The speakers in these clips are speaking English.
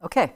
Okay.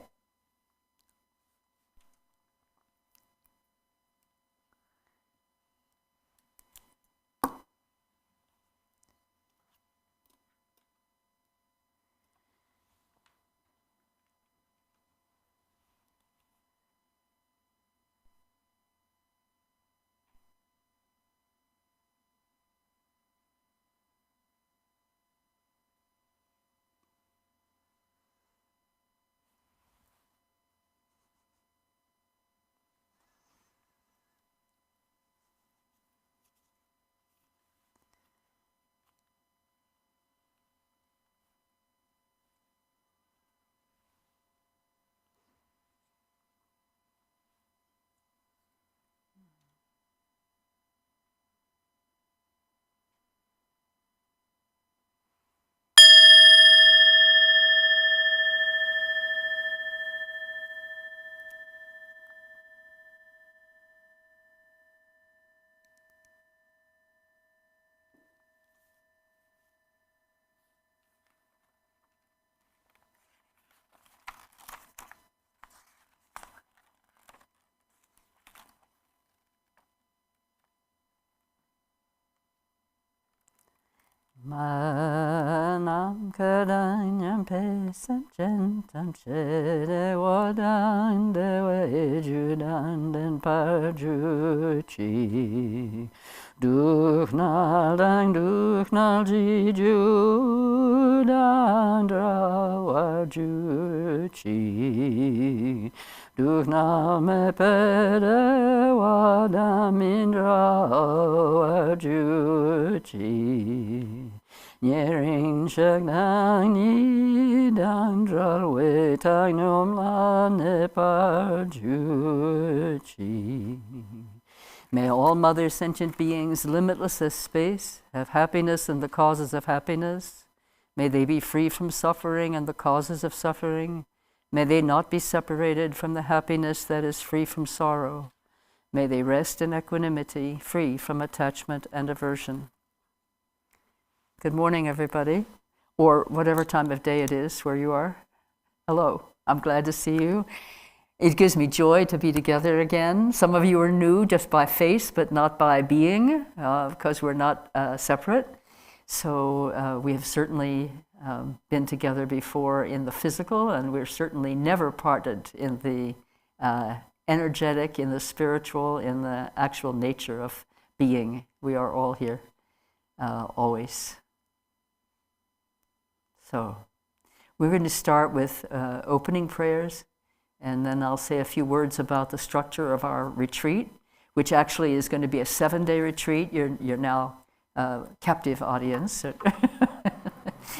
Manam kadanyam pesam centam chede wadan dewe judan den parjuchi duchnal ji judan drawajuchi duchnal me pede wadam indrawajuchi Nyering shagnang ni dandral wetagnom la neparjuchi. May all mother sentient beings, limitless as space, have happiness and the causes of happiness. May they be free from suffering and the causes of suffering. May they not be separated from the happiness that is free from sorrow. May they rest in equanimity, free from attachment and aversion. Good morning, everybody, or whatever time of day it is where you are. Hello, I'm glad to see you. It gives me joy to be together again. Some of you are new just by face, but not by being, because we're not separate. So we have certainly been together before in the physical, and we're certainly never parted in the energetic, in the spiritual, in the actual nature of being. We are all here, always. So we're going to start with opening prayers, and then I'll say a few words about the structure of our retreat, which actually is going to be a 7-day retreat. You're now captive audience.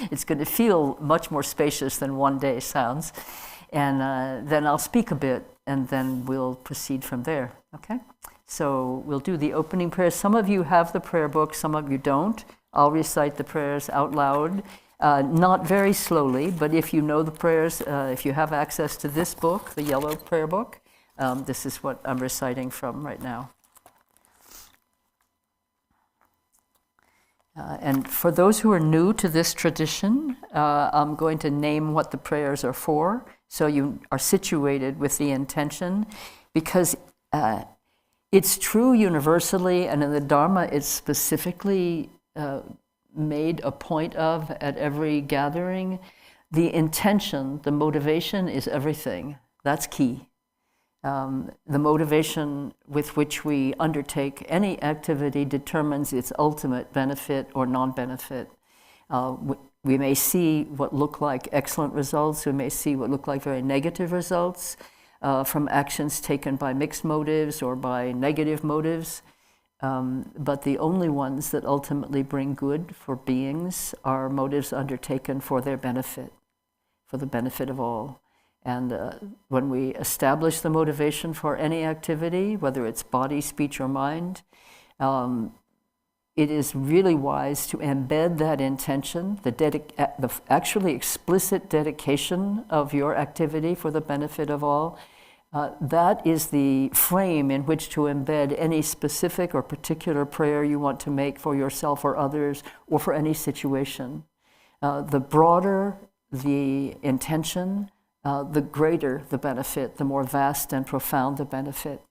It's going to feel much more spacious than 1 day sounds. And then I'll speak a bit, and then we'll proceed from there, okay? So we'll do the opening prayers. Some of you have the prayer book, some of you don't. I'll recite the prayers out loud. Not very slowly, but if you know the prayers, if you have access to this book, the yellow prayer book, this is what I'm reciting from right now. And for those who are new to this tradition, I'm going to name what the prayers are for, so you are situated with the intention, because it's true universally, and in the Dharma it's specifically made a point of at every gathering. The intention, the motivation is everything. That's key. The motivation with which we undertake any activity determines its ultimate benefit or non-benefit. We may see what look like excellent results, we may see what look like very negative results from actions taken by mixed motives or by negative motives. But the only ones that ultimately bring good for beings are motives undertaken for their benefit, for the benefit of all. And when we establish the motivation for any activity, whether it's body, speech, or mind, it is really wise to embed that intention, the actually explicit dedication of your activity for the benefit of all. That is the frame in which to embed any specific or particular prayer you want to make for yourself or others or for any situation. The broader the intention, the greater the benefit, the more vast and profound the benefit.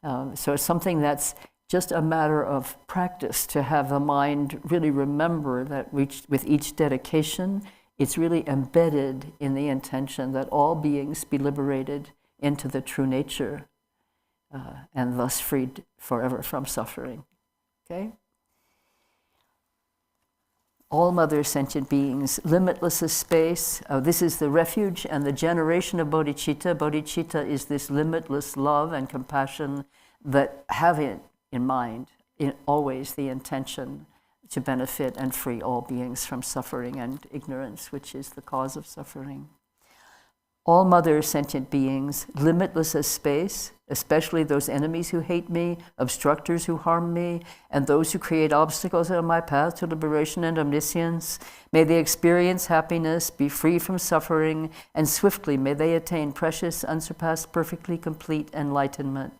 So it's something that's just a matter of practice to have the mind really remember that with each dedication, it's really embedded in the intention that all beings be liberated into the true nature and thus freed forever from suffering. Okay? All mother sentient beings, limitless as space. This is the refuge and the generation of bodhicitta. Bodhicitta is this limitless love and compassion that have it in mind, always the intention to benefit and free all beings from suffering and ignorance, which is the cause of suffering. All mother sentient beings, limitless as space, especially those enemies who hate me, obstructors who harm me, and those who create obstacles on my path to liberation and omniscience. May they experience happiness, be free from suffering, and swiftly may they attain precious, unsurpassed, perfectly complete enlightenment.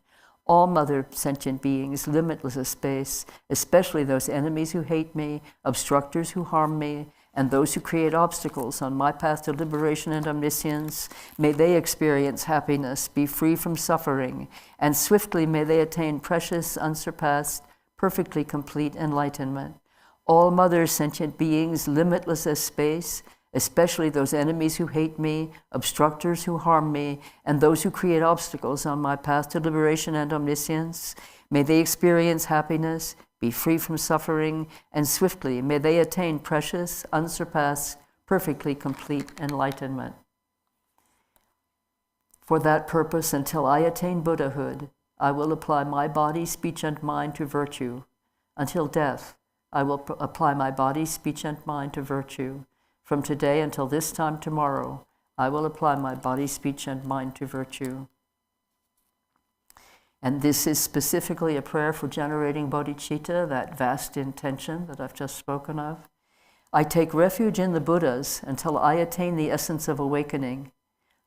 All mother sentient beings, limitless as space, especially those enemies who hate me, obstructors who harm me, and those who create obstacles on my path to liberation and omniscience, may they experience happiness, be free from suffering, and swiftly may they attain precious, unsurpassed, perfectly complete enlightenment. All mother sentient beings, limitless as space, especially those enemies who hate me, obstructors who harm me, and those who create obstacles on my path to liberation and omniscience, may they experience happiness, be free from suffering, and swiftly may they attain precious, unsurpassed, perfectly complete enlightenment. For that purpose, until I attain Buddhahood, I will apply my body, speech, and mind to virtue. Until death, I will apply my body, speech, and mind to virtue. From today until this time tomorrow, I will apply my body, speech, and mind to virtue. And this is specifically a prayer for generating bodhicitta, that vast intention that I've just spoken of. I take refuge in the Buddhas until I attain the essence of awakening.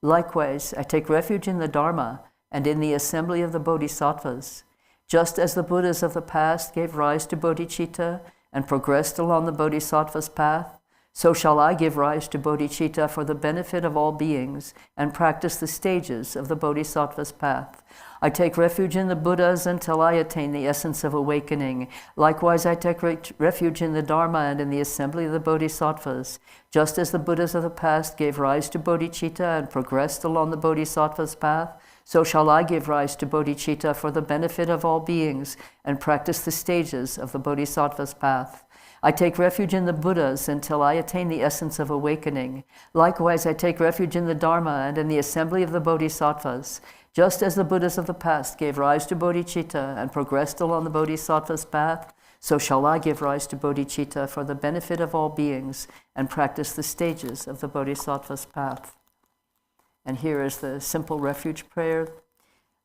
Likewise, I take refuge in the Dharma and in the assembly of the bodhisattvas. Just as the Buddhas of the past gave rise to bodhicitta and progressed along the bodhisattva's path, so shall I give rise to bodhicitta for the benefit of all beings and practice the stages of the bodhisattva's path. I take refuge in the Buddhas until I attain the essence of awakening. Likewise, I take refuge in the Dharma and in the assembly of the bodhisattvas. Just as the Buddhas of the past gave rise to bodhicitta and progressed along the bodhisattva's path, so shall I give rise to bodhicitta for the benefit of all beings and practice the stages of the bodhisattva's path. I take refuge in the Buddhas until I attain the essence of awakening. Likewise, I take refuge in the Dharma and in the assembly of the bodhisattvas. Just as the Buddhas of the past gave rise to bodhicitta and progressed along the bodhisattva's path, so shall I give rise to bodhicitta for the benefit of all beings and practice the stages of the bodhisattva's path. And here is the simple refuge prayer.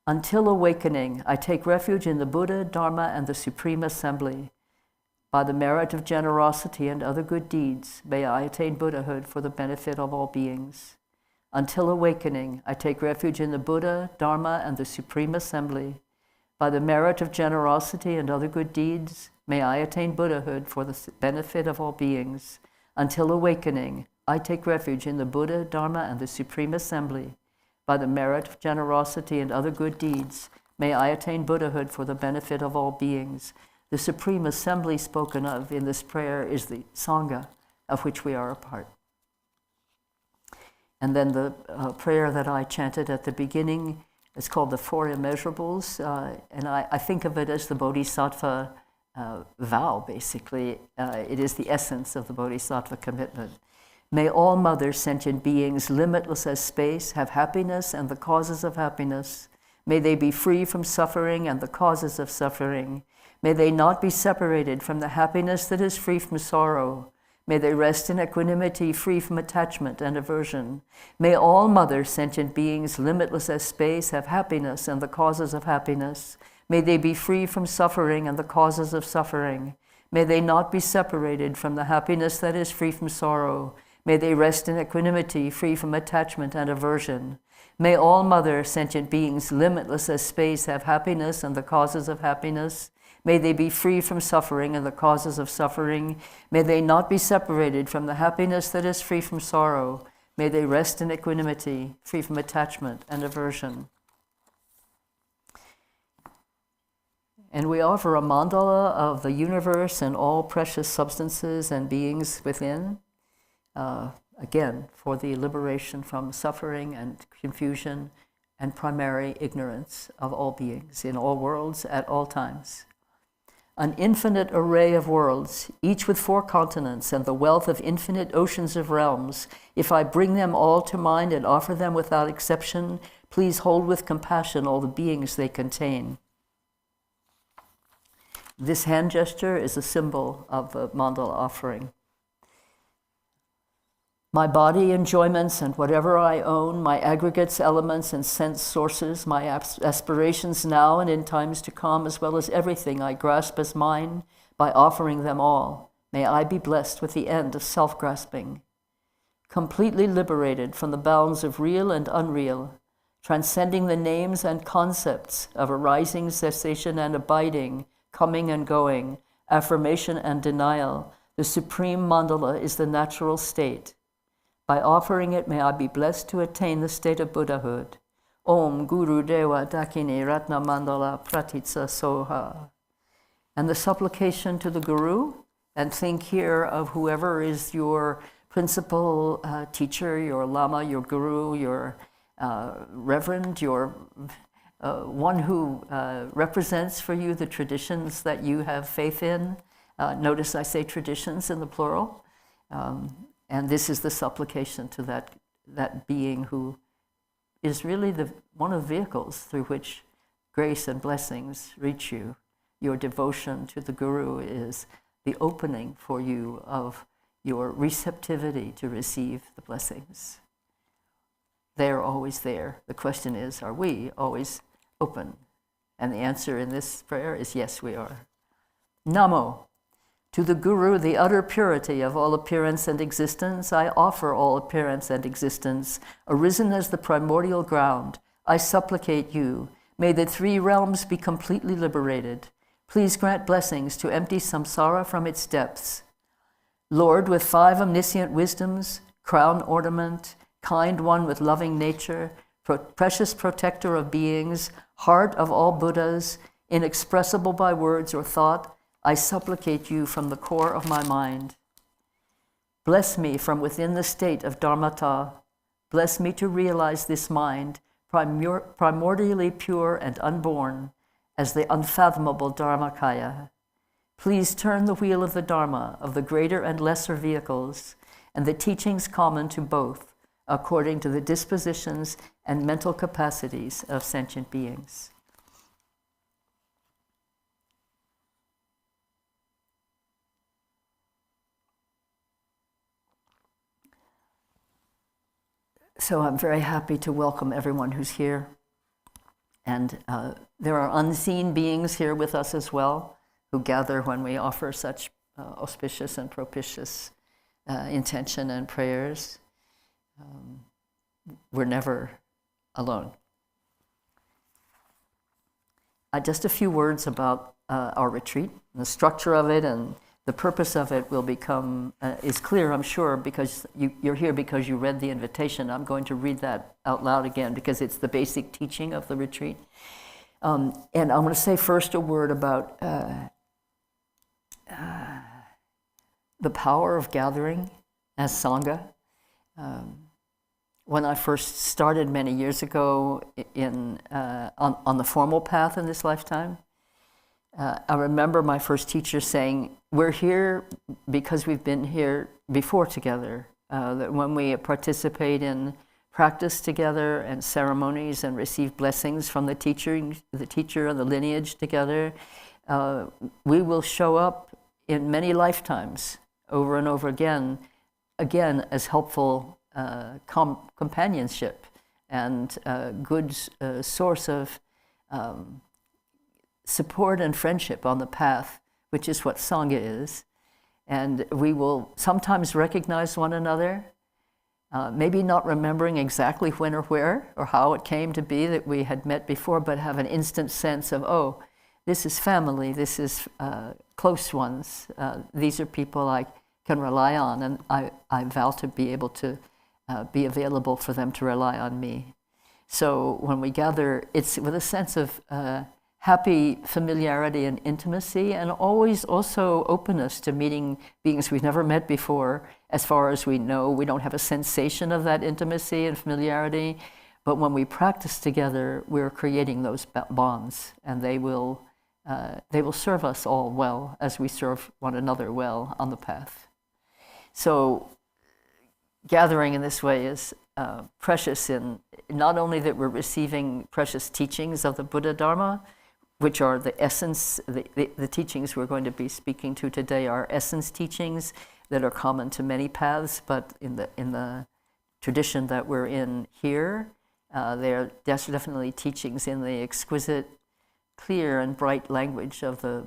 Until awakening, I take refuge in the Buddha, Dharma, and the Supreme Assembly. By the merit of generosity and other good deeds, may I attain Buddhahood for the benefit of all beings. Until awakening, I take refuge in the Buddha, Dharma, and the Supreme Assembly. By the merit of generosity and other good deeds, may I attain Buddhahood for the benefit of all beings. Until awakening, I take refuge in the Buddha, Dharma, and the Supreme Assembly. By the merit of generosity and other good deeds, may I attain Buddhahood for the benefit of all beings. The Supreme Assembly spoken of in this prayer is the sangha, of which we are a part. And then the prayer that I chanted at the beginning is called the Four Immeasurables, and I think of it as the Bodhisattva vow, basically. It is the essence of the Bodhisattva commitment. May all mother sentient beings, limitless as space, have happiness and the causes of happiness. May they be free from suffering and the causes of suffering. May they not be separated from the happiness that is free from sorrow. May they rest in equanimity, free from attachment and aversion. May all mother sentient beings, limitless as space, have happiness and the causes of happiness. May they be free from suffering and the causes of suffering. May they not be separated from the happiness that is free from sorrow. May they rest in equanimity, free from attachment and aversion. May all mother sentient beings, limitless as space, have happiness and the causes of happiness. May they be free from suffering and the causes of suffering. May they not be separated from the happiness that is free from sorrow. May they rest in equanimity, free from attachment and aversion. And we offer a mandala of the universe and all precious substances and beings within, again, for the liberation from suffering and confusion and primary ignorance of all beings in all worlds at all times. An infinite array of worlds, each with 4 continents and the wealth of infinite oceans of realms, if I bring them all to mind and offer them without exception, please hold with compassion all the beings they contain. This hand gesture is a symbol of the mandala offering. My body enjoyments and whatever I own, my aggregates, elements, and sense sources, my aspirations now and in times to come, as well as everything I grasp as mine, by offering them all, may I be blessed with the end of self-grasping. Completely liberated from the bounds of real and unreal, transcending the names and concepts of arising, cessation, and abiding, coming and going, affirmation and denial, the supreme mandala is the natural state. By offering it, may I be blessed to attain the state of Buddhahood. Om Guru Deva Dakini Ratna Mandala Pratice Soha. And the supplication to the Guru, and think here of whoever is your principal teacher, your lama, your guru, your reverend, your one who represents for you the traditions that you have faith in. Notice I say traditions in the plural. And this is the supplication to that being who is really one of the vehicles through which grace and blessings reach you. Your devotion to the Guru is the opening for you of your receptivity to receive the blessings. They're always there. The question is, are we always open? And the answer in this prayer is yes, we are. Namo. To the Guru, the utter purity of all appearance and existence, I offer all appearance and existence, arisen as the primordial ground. I supplicate you, may the 3 realms be completely liberated. Please grant blessings to empty samsara from its depths. Lord, with 5 omniscient wisdoms, crown ornament, kind one with loving nature, precious protector of beings, heart of all Buddhas, inexpressible by words or thought, I supplicate you from the core of my mind. Bless me from within the state of Dharmata. Bless me to realize this mind, primordially pure and unborn, as the unfathomable Dharmakaya. Please turn the wheel of the Dharma, of the greater and lesser vehicles, and the teachings common to both, according to the dispositions and mental capacities of sentient beings. So I'm very happy to welcome everyone who's here. And there are unseen beings here with us as well, who gather when we offer such auspicious and propitious intention and prayers. We're never alone. Just a few words about our retreat, the structure of it, and the purpose of it will become, is clear, I'm sure, because you're here because you read the invitation. I'm going to read that out loud again because it's the basic teaching of the retreat. And I'm going to say first a word about the power of gathering as sangha. When I first started many years ago on the formal path in this lifetime, I remember my first teacher saying, we're here because we've been here before together. That when we participate in practice together and ceremonies and receive blessings from the teacher and the lineage together, we will show up in many lifetimes over and over again as helpful companionship and good source of support and friendship on the path, which is what sangha is. And we will sometimes recognize one another, maybe not remembering exactly when or where or how it came to be that we had met before, but have an instant sense of, oh, this is family, this is close ones, these are people I can rely on, and I vow to be able to be available for them to rely on me. So when we gather, it's with a sense of happy familiarity and intimacy, and always also openness to meeting beings we've never met before. As far as we know, we don't have a sensation of that intimacy and familiarity, but when we practice together, we're creating those bonds, and they will serve us all well as we serve one another well on the path. So gathering in this way is precious in not only that we're receiving precious teachings of the Buddha Dharma, which are the essence, the teachings we're going to be speaking to today are essence teachings that are common to many paths, but in the tradition that we're in here, they're definitely teachings in the exquisite, clear and bright language of the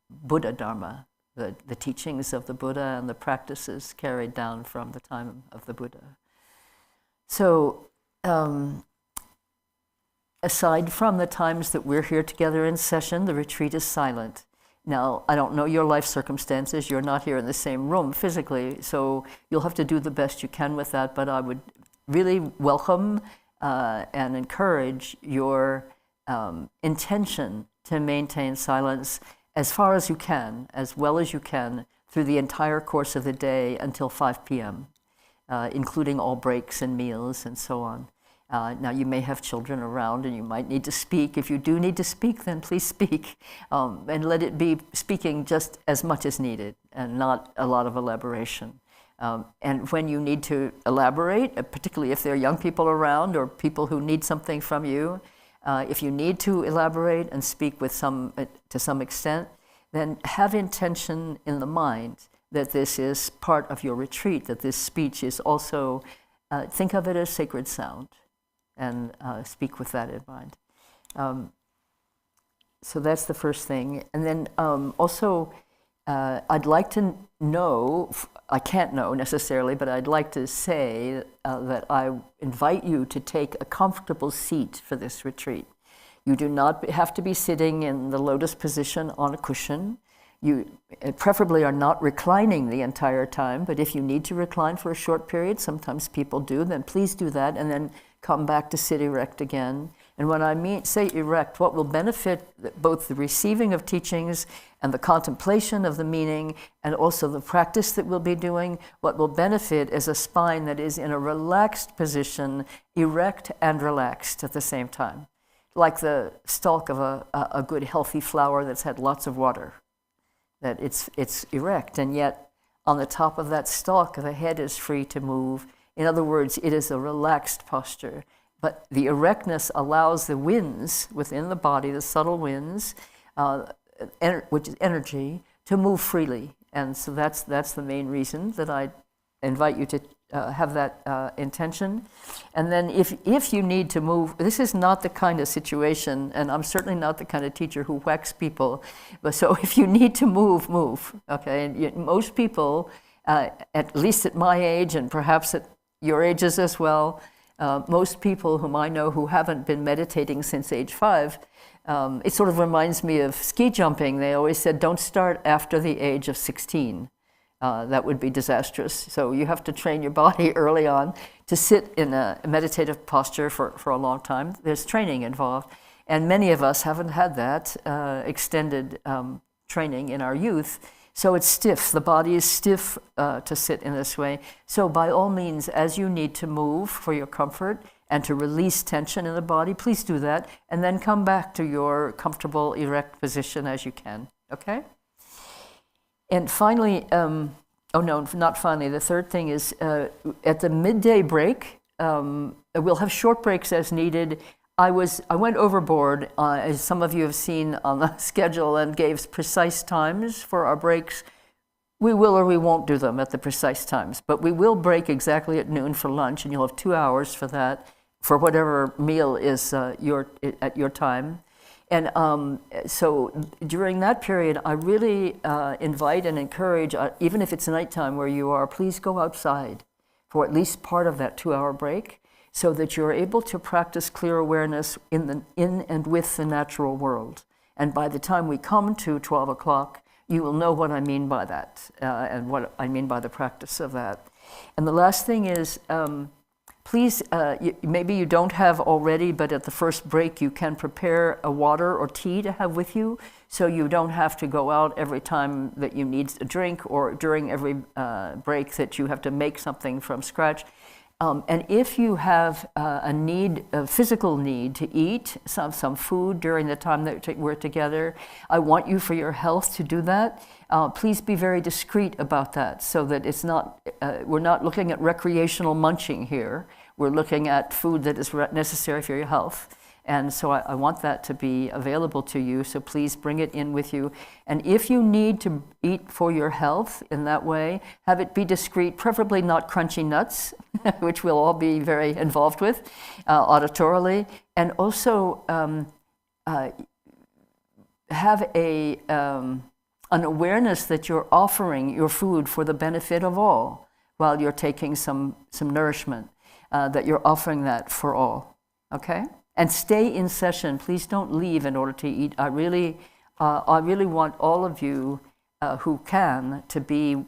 Buddha Dharma, the teachings of the Buddha and the practices carried down from the time of the Buddha. So, aside from the times that we're here together in session, the retreat is silent. Now, I don't know your life circumstances. You're not here in the same room physically, so you'll have to do the best you can with that, but I would really welcome and encourage your intention to maintain silence as far as you can, as well as you can, through the entire course of the day until 5 p.m., including all breaks and meals and so on. Now, you may have children around and you might need to speak. If you do need to speak, then please speak. And let it be speaking just as much as needed and not a lot of elaboration. And when you need to elaborate, particularly if there are young people around or people who need something from you, if you need to elaborate and speak with to some extent, then have intention in the mind that this is part of your retreat, that this speech is also, think of it as sacred sound, and speak with that in mind. So that's the first thing. And then also, I'd like to know, I can't know necessarily, but I'd like to say that I invite you to take a comfortable seat for this retreat. You do not have to be sitting in the lotus position on a cushion. You preferably are not reclining the entire time, but if you need to recline for a short period, sometimes people do, then please do that, and then come back to sit erect again. And when I say erect, what will benefit both the receiving of teachings and the contemplation of the meaning, and also the practice that we'll be doing, what will benefit is a spine that is in a relaxed position, erect and relaxed at the same time, like the stalk of a good healthy flower that's had lots of water, that it's erect, and yet on the top of that stalk, the head is free to move. In other words, it is a relaxed posture. But the erectness allows the winds within the body, the subtle winds, which is energy, to move freely. And so that's the main reason that I invite you to have that intention. And then if you need to move, this is not the kind of situation, and I'm certainly not the kind of teacher who whacks people, but so if you need to move, move, okay? And most people, at least at my age, and perhaps at your ages as well, most people whom I know who haven't been meditating since age 5, it sort of reminds me of ski jumping. They always said, don't start after the age of 16. That would be disastrous. So you have to train your body early on to sit in a meditative posture for a long time. There's training involved. And many of us haven't had that extended training in our youth. So it's stiff. The body is stiff to sit in this way. So by all means, as you need to move for your comfort and to release tension in the body, please do that. And then come back to your comfortable, erect position as you can. Okay? And finally, not finally, the third thing is at the midday break, we'll have short breaks as needed. I went overboard, as some of you have seen on the schedule, and gave precise times for our breaks. We will or we won't do them at the precise times, but we will break exactly at noon for lunch, and you'll have 2 hours for that, for whatever meal is at your time. And so during that period, I really invite and encourage, even if it's nighttime where you are, please go outside for at least part of that 2-hour break, so that you're able to practice clear awareness in and with the natural world. And by the time we come to 12 o'clock, you will know what I mean by that, and what I mean by the practice of that. And the last thing is, please, maybe you don't have already, but at the first break you can prepare a water or tea to have with you, so you don't have to go out every time that you need a drink, or during every break that you have to make something from scratch. And if you have a physical need to eat some food during the time that we're together, I want you, for your health, to do that. Please be very discreet about that, so that it's not, we're not looking at recreational munching here. We're looking at food that is necessary for your health. And so I want that to be available to you, so please bring it in with you. And if you need to eat for your health in that way, have it be discreet, preferably not crunchy nuts, which we'll all be very involved with auditorily. And also have an awareness that you're offering your food for the benefit of all while you're taking some nourishment, that you're offering that for all, okay? And stay in session. Please don't leave in order to eat. I really want all of you who can to be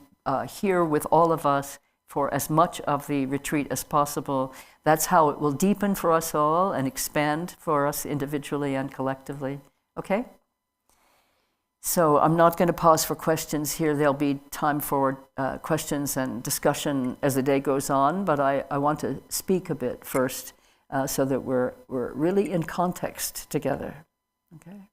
here with all of us for as much of the retreat as possible. That's how it will deepen for us all and expand for us individually and collectively. Okay? So I'm not going to pause for questions here. There'll be time for questions and discussion as the day goes on, but I want to speak a bit first. So that we're really in context together, okay?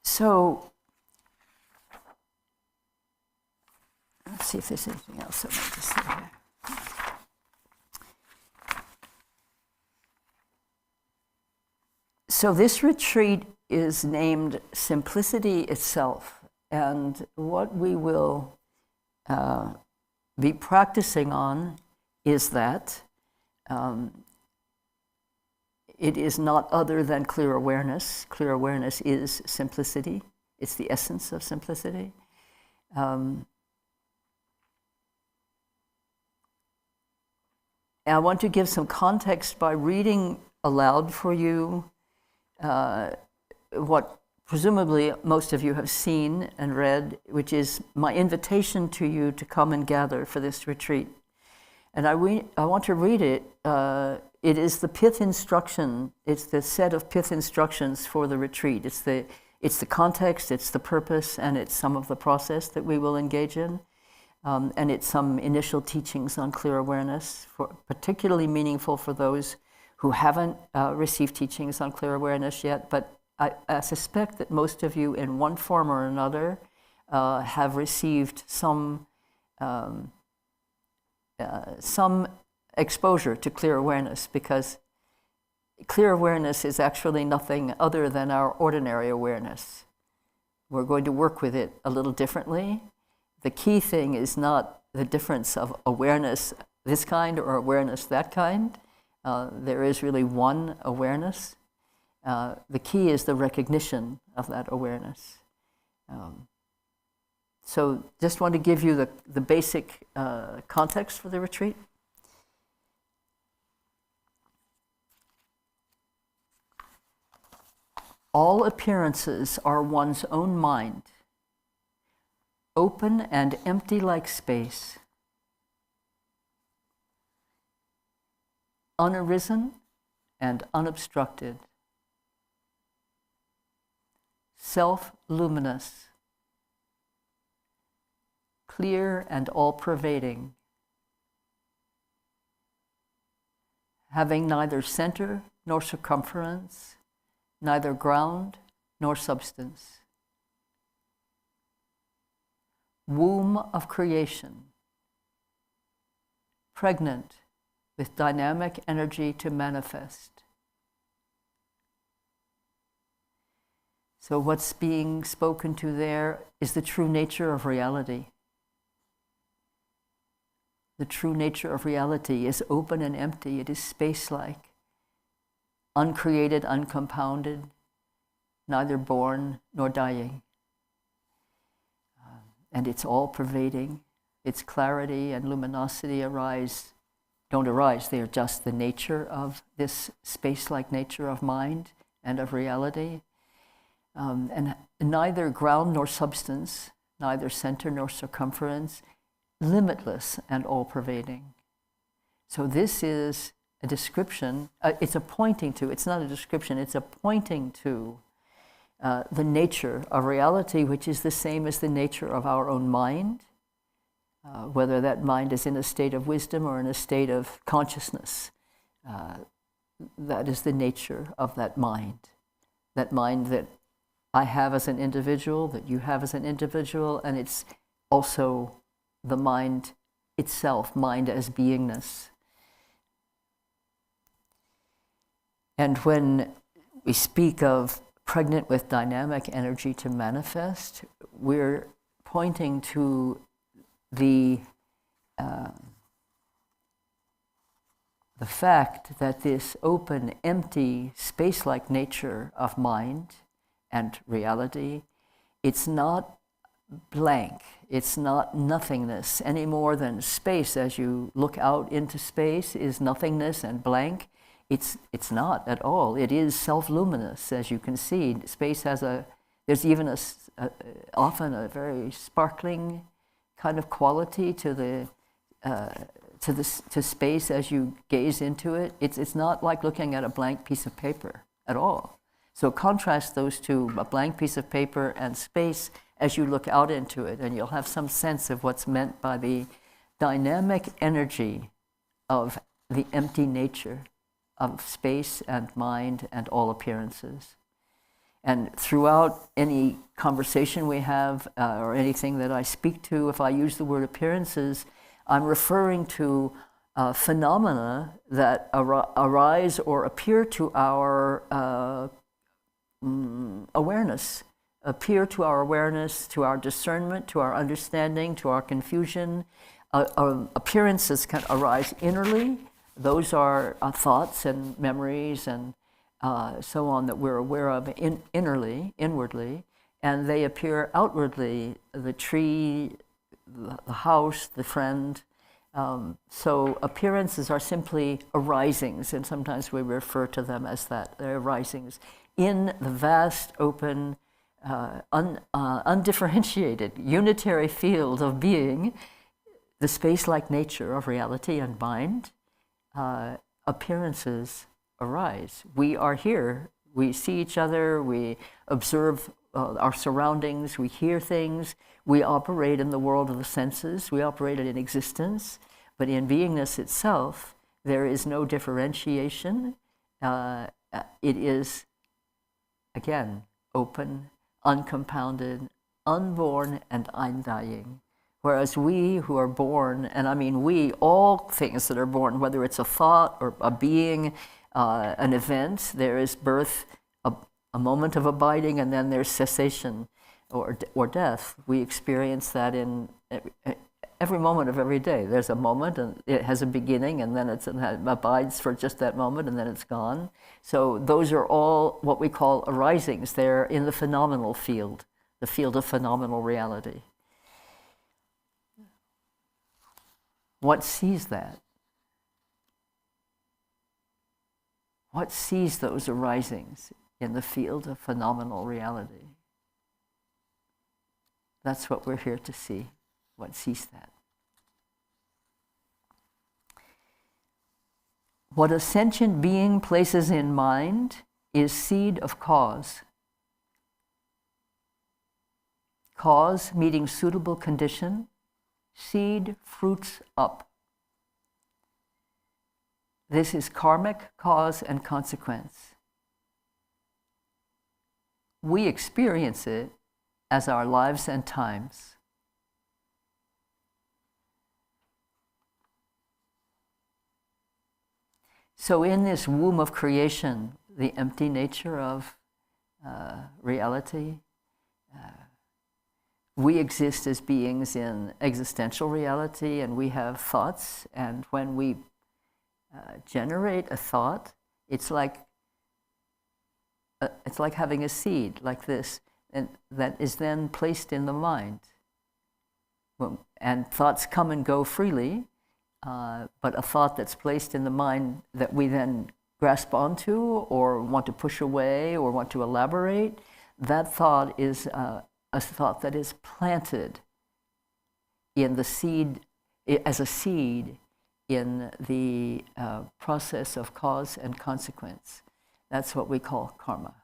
So, let's see if there's anything else I want to say here. So this retreat is named Simplicity Itself, and what we will be practicing on is that it is not other than clear awareness. Clear awareness is simplicity. It's the essence of simplicity. And I want to give some context by reading aloud for you what presumably most of you have seen and read, which is my invitation to you to come and gather for this retreat. And I want to read it. It is the pith instruction. It's the set of pith instructions for the retreat. It's the context, it's the purpose, and it's some of the process that we will engage in. And it's some initial teachings on clear awareness, particularly meaningful for those who haven't received teachings on clear awareness yet, but I suspect that most of you in one form or another have received some exposure to clear awareness, because clear awareness is actually nothing other than our ordinary awareness. We're going to work with it a little differently. The key thing is not the difference of awareness this kind or awareness that kind. There is really one awareness. The key is the recognition of that awareness. So just want to give you the basic context for the retreat. All appearances are one's own mind, open and empty like space, unarisen and unobstructed, self-luminous, clear and all-pervading, having neither center nor circumference, neither ground nor substance, womb of creation, pregnant with dynamic energy to manifest. So what's being spoken to there is the true nature of reality. The true nature of reality is open and empty. It is space-like, uncreated, uncompounded, neither born nor dying. And it's all-pervading. Its clarity and luminosity arise don't arise. They are just the nature of this space-like nature of mind and of reality. And neither ground nor substance, neither center nor circumference, limitless and all-pervading. So this is a description, it's a pointing to, it's not a description, it's a pointing to the nature of reality, which is the same as the nature of our own mind, whether that mind is in a state of wisdom or in a state of consciousness. That is the nature of that mind that I have as an individual, that you have as an individual, and it's also the mind itself, mind as beingness. And when we speak of pregnant with dynamic energy to manifest, we're pointing to the fact that this open, empty, space-like nature of mind and reality, it's not blank, it's not nothingness any more than space as you look out into space is nothingness and blank. It's not at all. It is self-luminous, as you can see. Space has there's even often a very sparkling kind of quality to space as you gaze into it. It's not like looking at a blank piece of paper at all. So contrast those two, a blank piece of paper and space, as you look out into it, and you'll have some sense of what's meant by the dynamic energy of the empty nature of space and mind and all appearances. And throughout any conversation we have, or anything that I speak to, if I use the word appearances, I'm referring to phenomena that arise or appear to our awareness, to our discernment, to our understanding, to our confusion. Appearances can arise innerly. Those are thoughts and memories and so on that we're aware of inwardly, and they appear outwardly, the tree, the house, the friend. So appearances are simply arisings, and sometimes we refer to them as that. They're arisings in the vast, open, undifferentiated, unitary field of being, the space-like nature of reality and mind. Appearances arise. We are here. We see each other. We observe our surroundings. We hear things. We operate in the world of the senses. We operate in existence. But in beingness itself, there is no differentiation. It is, again, open, uncompounded, unborn, and undying. Whereas we who are born, and I mean we, all things that are born, whether it's a thought or a being, an event, there is birth, a moment of abiding, and then there's cessation or death. We experience that in every moment of every day. There's a moment, and it has a beginning, and then it abides for just that moment, and then it's gone. So those are all what we call arisings. They're in the phenomenal field, the field of phenomenal reality. What sees that? What sees those arisings in the field of phenomenal reality? That's what we're here to see. What sees that? What a sentient being places in mind is seed of cause. Cause meeting suitable condition, seed fruits up. This is karmic cause and consequence. We experience it as our lives and times. So in this womb of creation, the empty nature of reality, we exist as beings in existential reality, and we have thoughts, and when we generate a thought, it's like having a seed like this, and that is then placed in the mind. And thoughts come and go freely, but a thought that's placed in the mind that we then grasp onto or want to push away or want to elaborate, that thought is a thought that is planted in the seed, as a seed in the process of cause and consequence. That's what we call karma,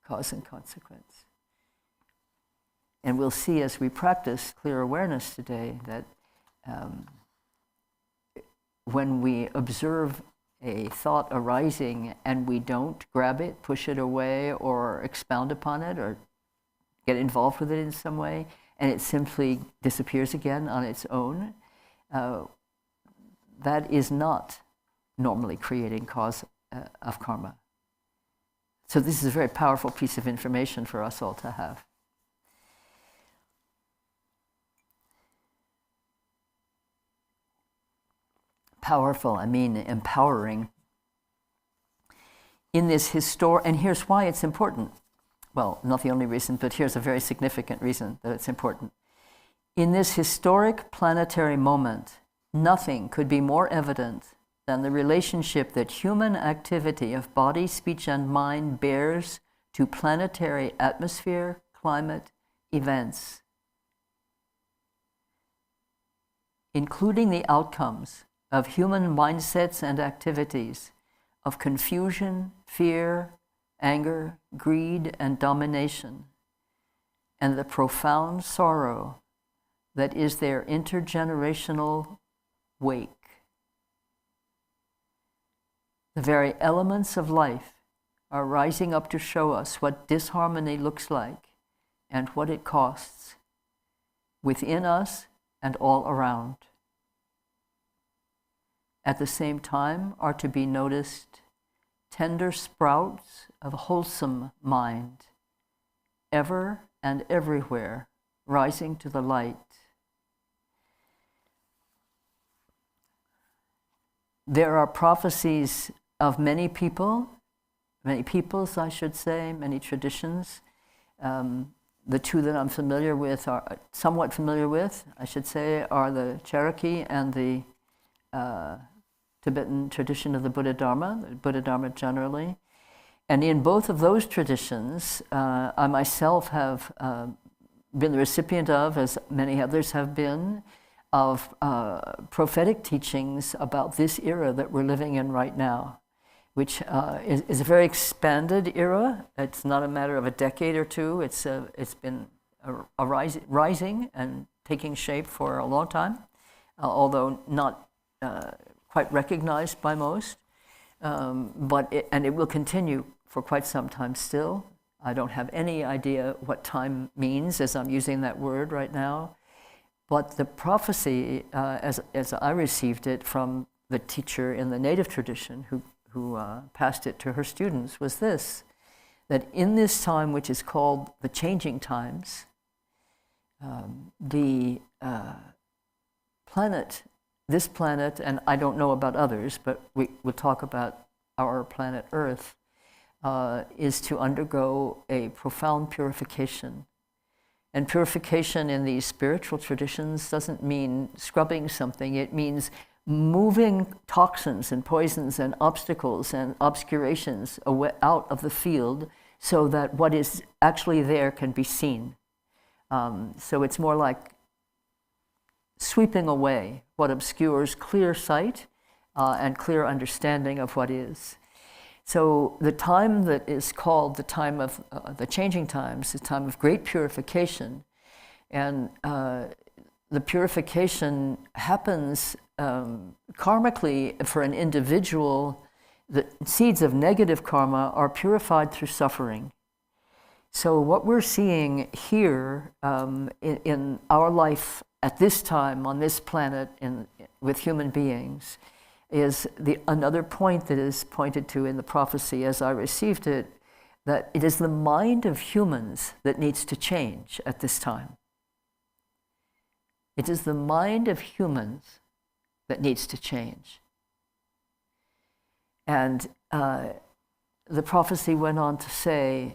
cause and consequence. And we'll see as we practice clear awareness today that when we observe a thought arising and we don't grab it, push it away, or expound upon it, or get involved with it in some way, and it simply disappears again on its own, that is not normally creating cause of karma. So this is a very powerful piece of information for us all to have. Powerful, I mean empowering. In this and here's why it's important. Well, not the only reason, but here's a very significant reason that it's important. In this historic planetary moment, nothing could be more evident than the relationship that human activity of body, speech, and mind bears to planetary atmosphere, climate, events, including the outcomes of human mindsets and activities of confusion, fear, anger, greed, and domination, and the profound sorrow that is their intergenerational wake. The very elements of life are rising up to show us what disharmony looks like and what it costs within us and all around. At the same time are to be noticed tender sprouts of wholesome mind, ever and everywhere rising to the light. There are prophecies of many peoples, I should say, many traditions. The two that I'm familiar with, somewhat familiar with, I should say, are the Cherokee and the Tibetan tradition of the Buddha Dharma generally. And in both of those traditions, I myself have been the recipient of, as many others have been, of prophetic teachings about this era that we're living in right now, which is a very expanded era. It's not a matter of a decade or two. It's been rising and taking shape for a long time, although not quite recognized by most, but it will continue for quite some time still. I don't have any idea what time means as I'm using that word right now, but the prophecy, as I received it from the teacher in the native tradition who passed it to her students, was this: that in this time, which is called the changing times, the planet, this planet, and I don't know about others, but we'll talk about our planet Earth, is to undergo a profound purification. And purification in these spiritual traditions doesn't mean scrubbing something. It means moving toxins and poisons and obstacles and obscurations away, out of the field, so that what is actually there can be seen. So it's more like sweeping away what obscures clear sight and clear understanding of what is. So the time that is called the time of the changing times, the time of great purification, and the purification happens karmically for an individual. The seeds of negative karma are purified through suffering. So what we're seeing here in our life at this time on this planet with human beings is another point that is pointed to in the prophecy as I received it, that it is the mind of humans that needs to change at this time. It is the mind of humans that needs to change. And the prophecy went on to say,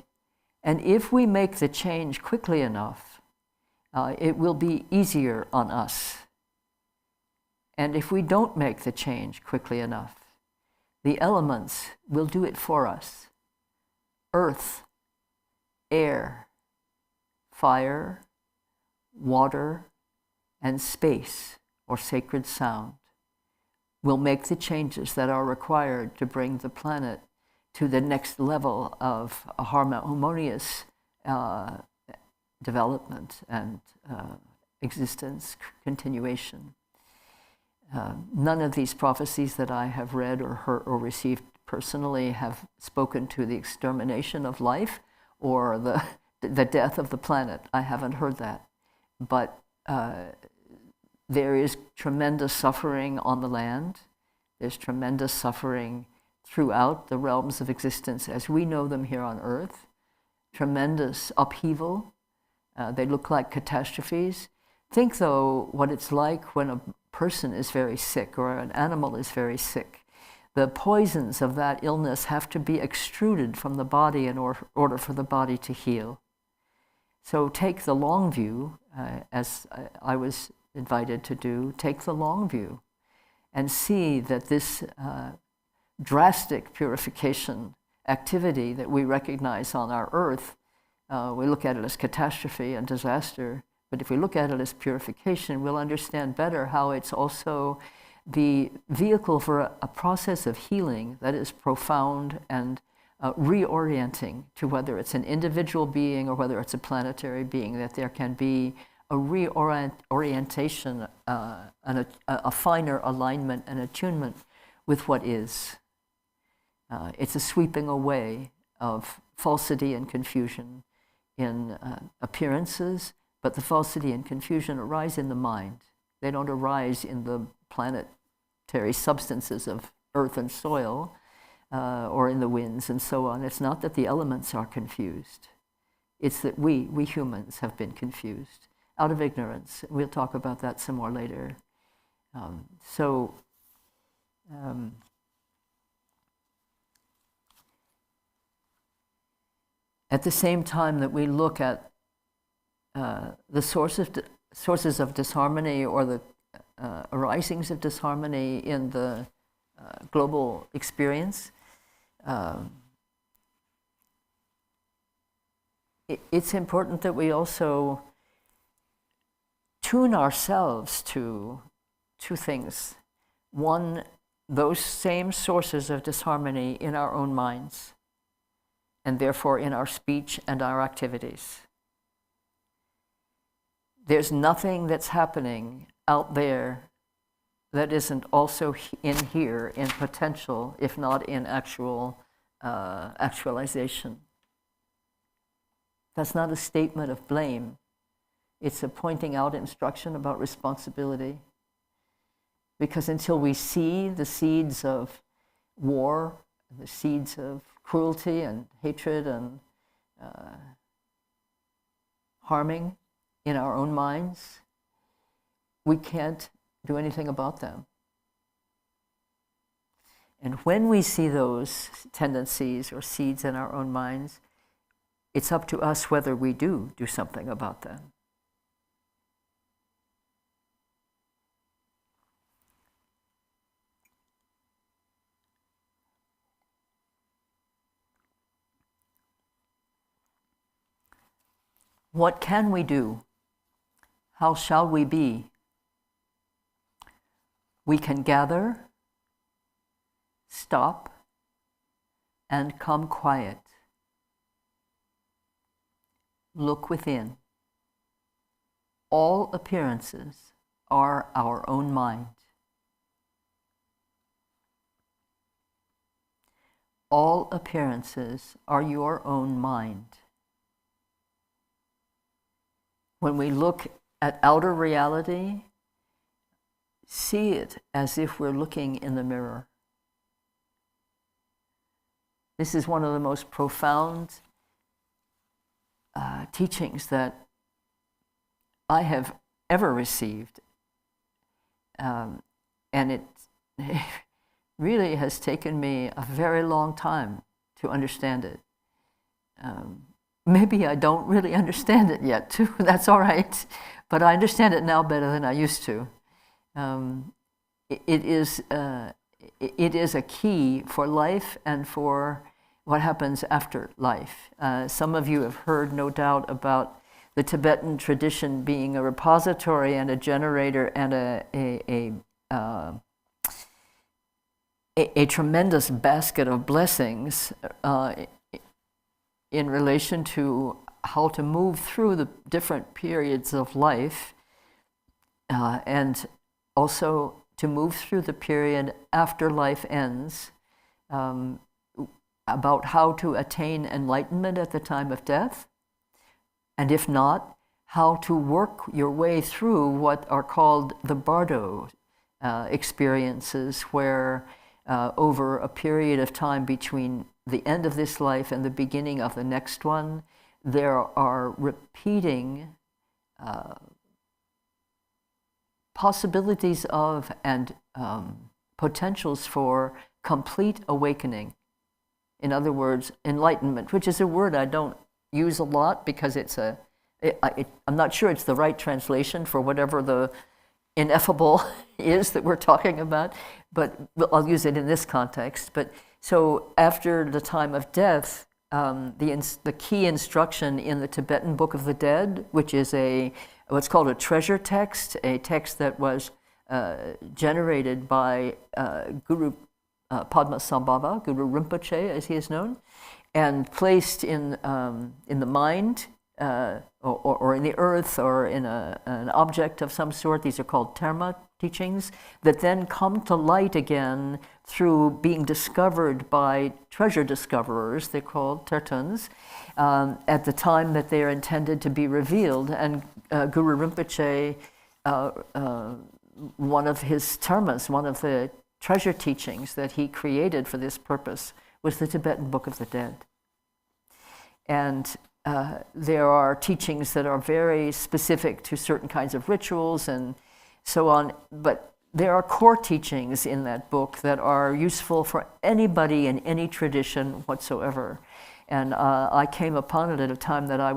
and if we make the change quickly enough, it will be easier on us. And if we don't make the change quickly enough, the elements will do it for us. Earth, air, fire, water, and space, or sacred sound, will make the changes that are required to bring the planet to the next level of a harmonious development and existence, continuation. None of these prophecies that I have read or heard or received personally have spoken to the extermination of life or the death of the planet. I haven't heard that. But there is tremendous suffering on the land. There's tremendous suffering throughout the realms of existence as we know them here on Earth. Tremendous upheaval. They look like catastrophes. Think, though, what it's like when a person is very sick or an animal is very sick. The poisons of that illness have to be extruded from the body in order for the body to heal. So take the long view, as I was invited to do, take the long view and see that this drastic purification activity that we recognize on our earth, we look at it as catastrophe and disaster, but if we look at it as purification, we'll understand better how it's also the vehicle for a process of healing that is profound and reorienting to whether it's an individual being or whether it's a planetary being, that there can be a reorientation, a finer alignment and attunement with what is. It's a sweeping away of falsity and confusion in appearances, but the falsity and confusion arise in the mind. They don't arise in the planetary substances of earth and soil, or in the winds and so on. It's not that the elements are confused. It's that we humans have been confused out of ignorance. We'll talk about that some more later. At the same time that we look at the sources of disharmony or the arisings of disharmony in the global experience, it's important that we also tune ourselves to two things. One, those same sources of disharmony in our own minds, and therefore in our speech and our activities. There's nothing that's happening out there that isn't also in here, in potential, if not in actual actualization. That's not a statement of blame. It's a pointing out instruction about responsibility. Because until we see the seeds of war, the seeds of cruelty and hatred and harming in our own minds, we can't do anything about them. And when we see those tendencies or seeds in our own minds, it's up to us whether we do something about them. What can we do? How shall we be? We can gather, stop, and come quiet. Look within. All appearances are our own mind. All appearances are your own mind. When we look at outer reality, see it as if we're looking in the mirror. This is one of the most profound teachings that I have ever received. And it really has taken me a very long time to understand it. Maybe I don't really understand it yet, too. That's all right. But I understand it now better than I used to. it is a key for life and for what happens after life. Some of you have heard, no doubt, about the Tibetan tradition being a repository and a generator and a tremendous basket of blessings in relation to how to move through the different periods of life, and also to move through the period after life ends, about how to attain enlightenment at the time of death, and if not, how to work your way through what are called the bardo experiences, where over a period of time between the end of this life and the beginning of the next one, there are repeating possibilities of and potentials for complete awakening. In other words, enlightenment, which is a word I don't use a lot because I'm not sure it's the right translation for whatever the ineffable is that we're talking about, but I'll use it in this context. But so after the time of death, the key instruction in the Tibetan Book of the Dead, which is what's called a treasure text, a text that was generated by Guru Padmasambhava, Guru Rinpoche, as he is known, and placed in the mind or in the earth or in an object of some sort. These are called Dharma teachings that then come to light again through being discovered by treasure discoverers, they're called tertuns, at the time that they are intended to be revealed. And Guru Rinpoche, one of his dharmas, one of the treasure teachings that he created for this purpose was the Tibetan Book of the Dead. And there are teachings that are very specific to certain kinds of rituals and so on, but there are core teachings in that book that are useful for anybody in any tradition whatsoever. And I came upon it at a time that I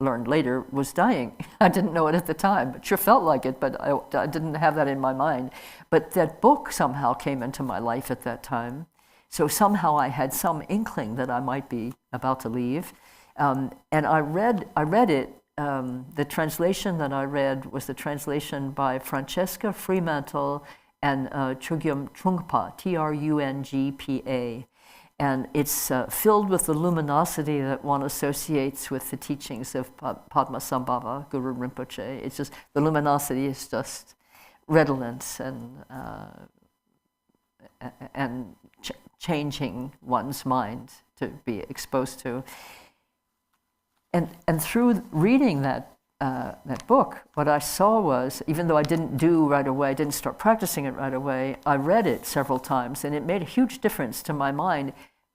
learned later, was dying. I didn't know it at the time. It sure felt like it, but I didn't have that in my mind. But that book somehow came into my life at that time. So somehow I had some inkling that I might be about to leave. And I read it. The translation that I read was the translation by Francesca Fremantle and Chogyam Trungpa, Trungpa. And it's filled with the luminosity that one associates with the teachings of Padmasambhava, Guru Rinpoche. It's just, the luminosity is just redolent and changing one's mind to be exposed to. And through reading that book, what I saw was, even though I didn't do right away, I didn't start practicing it right away, I read it several times, and it made a huge difference to my mind.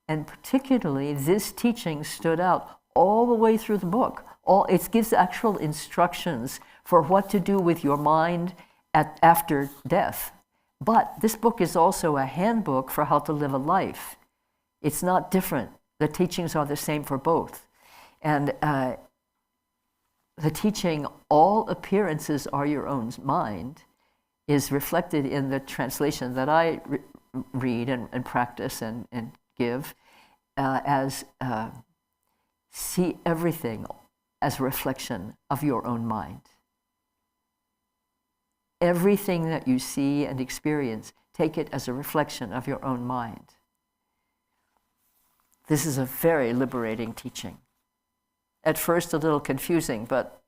And particularly, this teaching stood out all the way through the book. It gives actual instructions for what to do with your mind after death. But this book is also a handbook for how to live a life. It's not different. The teachings are the same for both. And the teaching, all appearances are your own mind, is reflected in the translation that I read and practice and give as see everything as a reflection of your own mind. Everything that you see and experience, take it as a reflection of your own mind. This is a very liberating teaching. At first a little confusing, but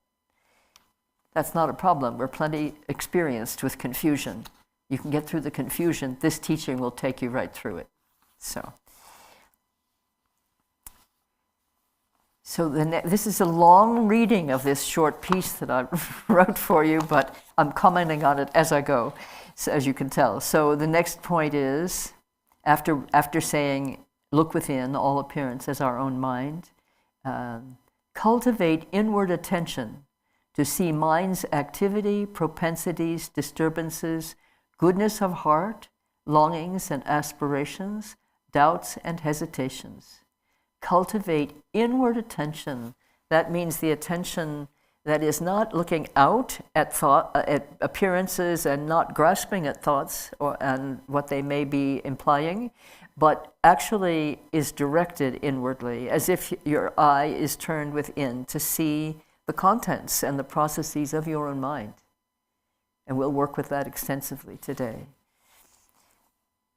that's not a problem. We're plenty experienced with confusion. You can get through the confusion. This teaching will take you right through it. So this is a long reading of this short piece that I wrote for you, but I'm commenting on it as I go, so, as you can tell. So the next point is, after saying, look within, all appearance as our own mind, cultivate inward attention to see mind's activity, propensities, disturbances, goodness of heart, longings and aspirations, doubts and hesitations. Cultivate inward attention. That means the attention that is not looking out at at appearances and not grasping at thoughts and what they may be implying, but actually is directed inwardly, as if your eye is turned within to see the contents and the processes of your own mind. And we'll work with that extensively today.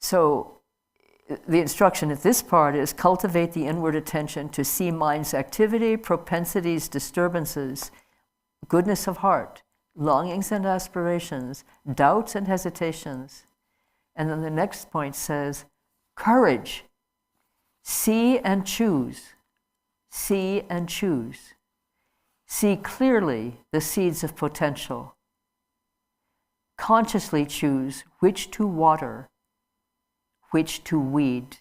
So the instruction at this part is cultivate the inward attention to see mind's activity, propensities, disturbances, goodness of heart, longings and aspirations, doubts and hesitations. And then the next point says, courage. See and choose. See and choose. See clearly the seeds of potential. Consciously choose which to water, which to weed.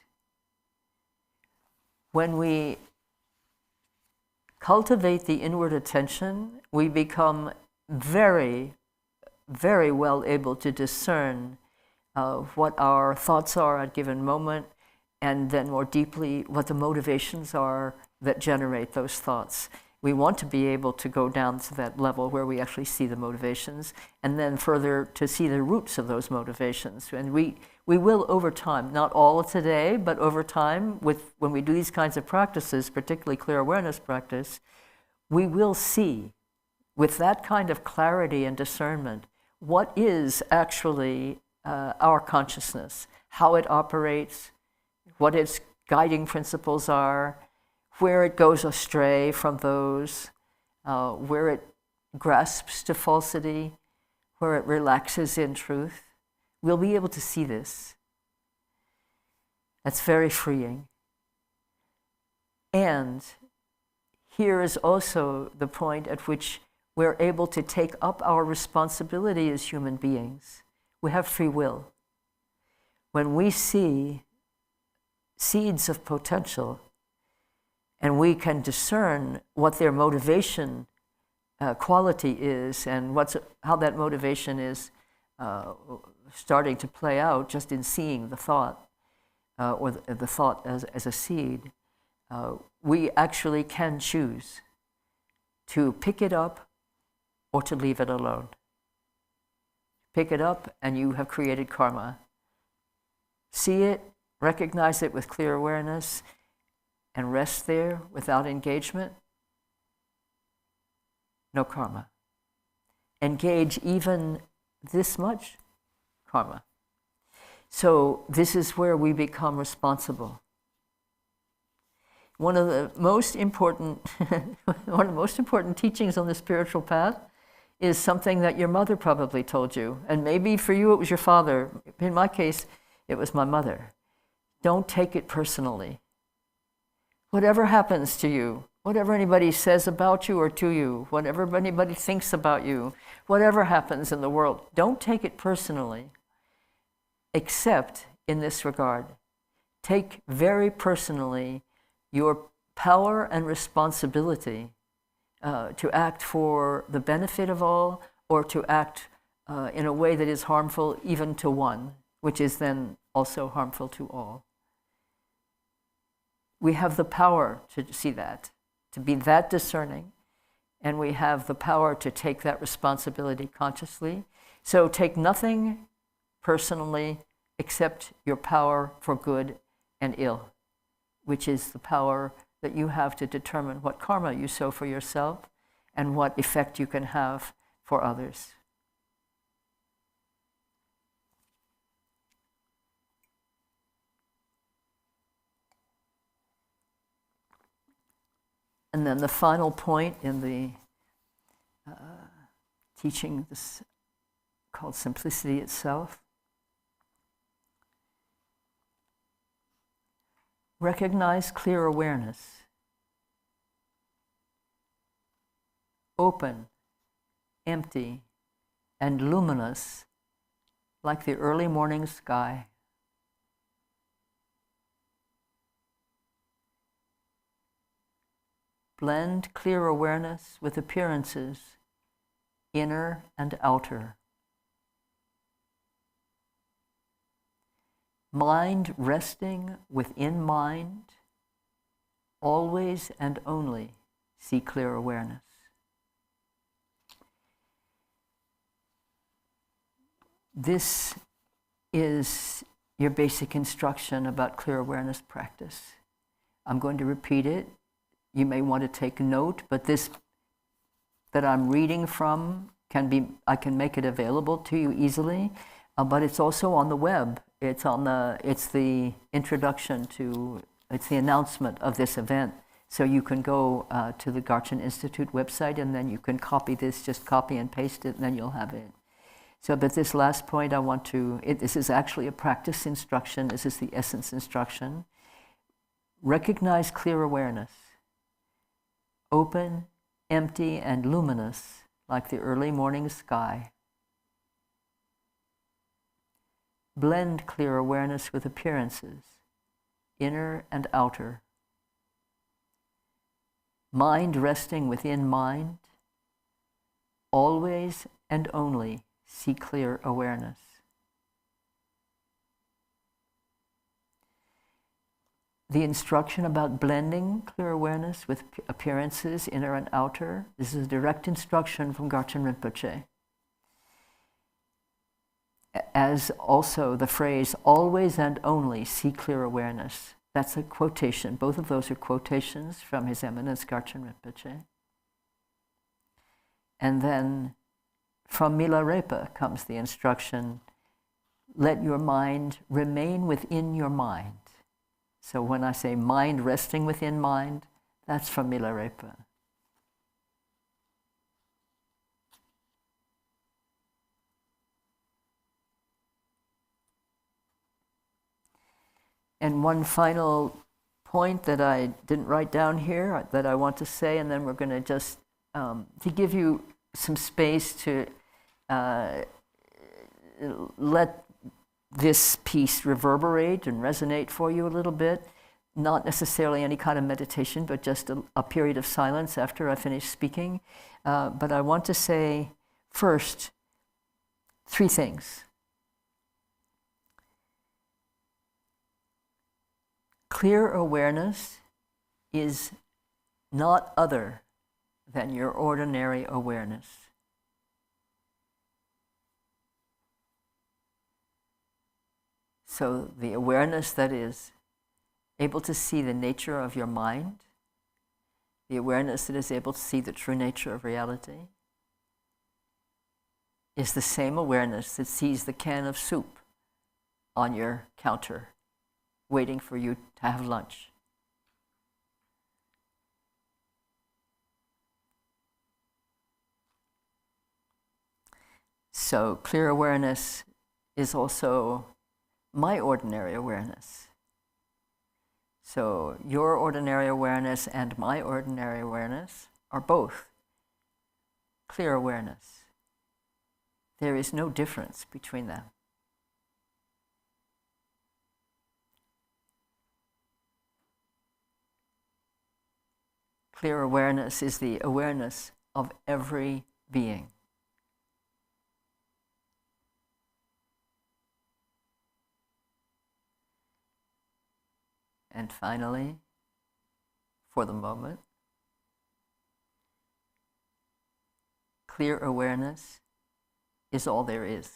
When we cultivate the inward attention, we become very, very well able to discern what our thoughts are at a given moment, and then more deeply what the motivations are that generate those thoughts. We want to be able to go down to that level where we actually see the motivations, and then further to see the roots of those motivations. And we will over time, not all today, but over time, when we do these kinds of practices, particularly clear awareness practice, we will see with that kind of clarity and discernment what is actually our consciousness, how it operates, what its guiding principles are, where it goes astray from those, where it grasps to falsity, where it relaxes in truth. We'll be able to see this. That's very freeing. And here is also the point at which we're able to take up our responsibility as human beings. We have free will. When we see seeds of potential, and we can discern what their motivation quality is, and how that motivation is starting to play out just in seeing the thought, or the thought as a seed, we actually can choose to pick it up or to leave it alone. Pick it up and you have created karma. See it, recognize it with clear awareness, and rest there without engagement, no karma. Engage even this much karma. So this is where we become responsible. One of the most important teachings on the spiritual path is something that your mother probably told you, and maybe for you it was your father. In my case, it was my mother. Don't take it personally. Whatever happens to you, whatever anybody says about you or to you, whatever anybody thinks about you, whatever happens in the world, don't take it personally, except in this regard. Take very personally your power and responsibility to act for the benefit of all, or to act in a way that is harmful even to one, which is then also harmful to all. We have the power to see that, to be that discerning, and we have the power to take that responsibility consciously. So take nothing personally except your power for good and ill, which is the power that you have to determine what karma you sow for yourself and what effect you can have for others. And then the final point in the teaching, this called simplicity itself. Recognize clear awareness. Open, empty, and luminous like the early morning sky. Blend clear awareness with appearances, inner and outer. Mind resting within mind, always and only see clear awareness. This is your basic instruction about clear awareness practice. I'm going to repeat it. You may want to take note, but this that I'm reading from I can make it available to you easily, but it's also on the web. It's the introduction to, it's the announcement of this event. So you can go to the Garchin Institute website, and then you can copy this, just copy and paste it, and then you'll have it. So, but this last point this is actually a practice instruction. This is the essence instruction. Recognize clear awareness. Open, empty, and luminous, like the early morning sky. Blend clear awareness with appearances, inner and outer. Mind resting within mind. Always and only see clear awareness. The instruction about blending clear awareness with appearances, inner and outer, this is a direct instruction from Garchin Rinpoche. As also the phrase, always and only see clear awareness. That's a quotation. Both of those are quotations from His Eminence Garchin Rinpoche. And then from Milarepa comes the instruction, let your mind remain within your mind. So when I say mind resting within mind, that's from Milarepa. And one final point that I didn't write down here that I want to say, and then we're going to just, to give you some space to let this piece reverberate and resonate for you a little bit. Not necessarily any kind of meditation, but just a period of silence after I finish speaking. But I want to say first 3 things. Clear awareness is not other than your ordinary awareness. So the awareness that is able to see the nature of your mind, the awareness that is able to see the true nature of reality, is the same awareness that sees the can of soup on your counter, waiting for you to have lunch. So clear awareness is also my ordinary awareness. So your ordinary awareness and my ordinary awareness are both clear awareness. There is no difference between them. Clear awareness is the awareness of every being. And finally, for the moment, clear awareness is all there is.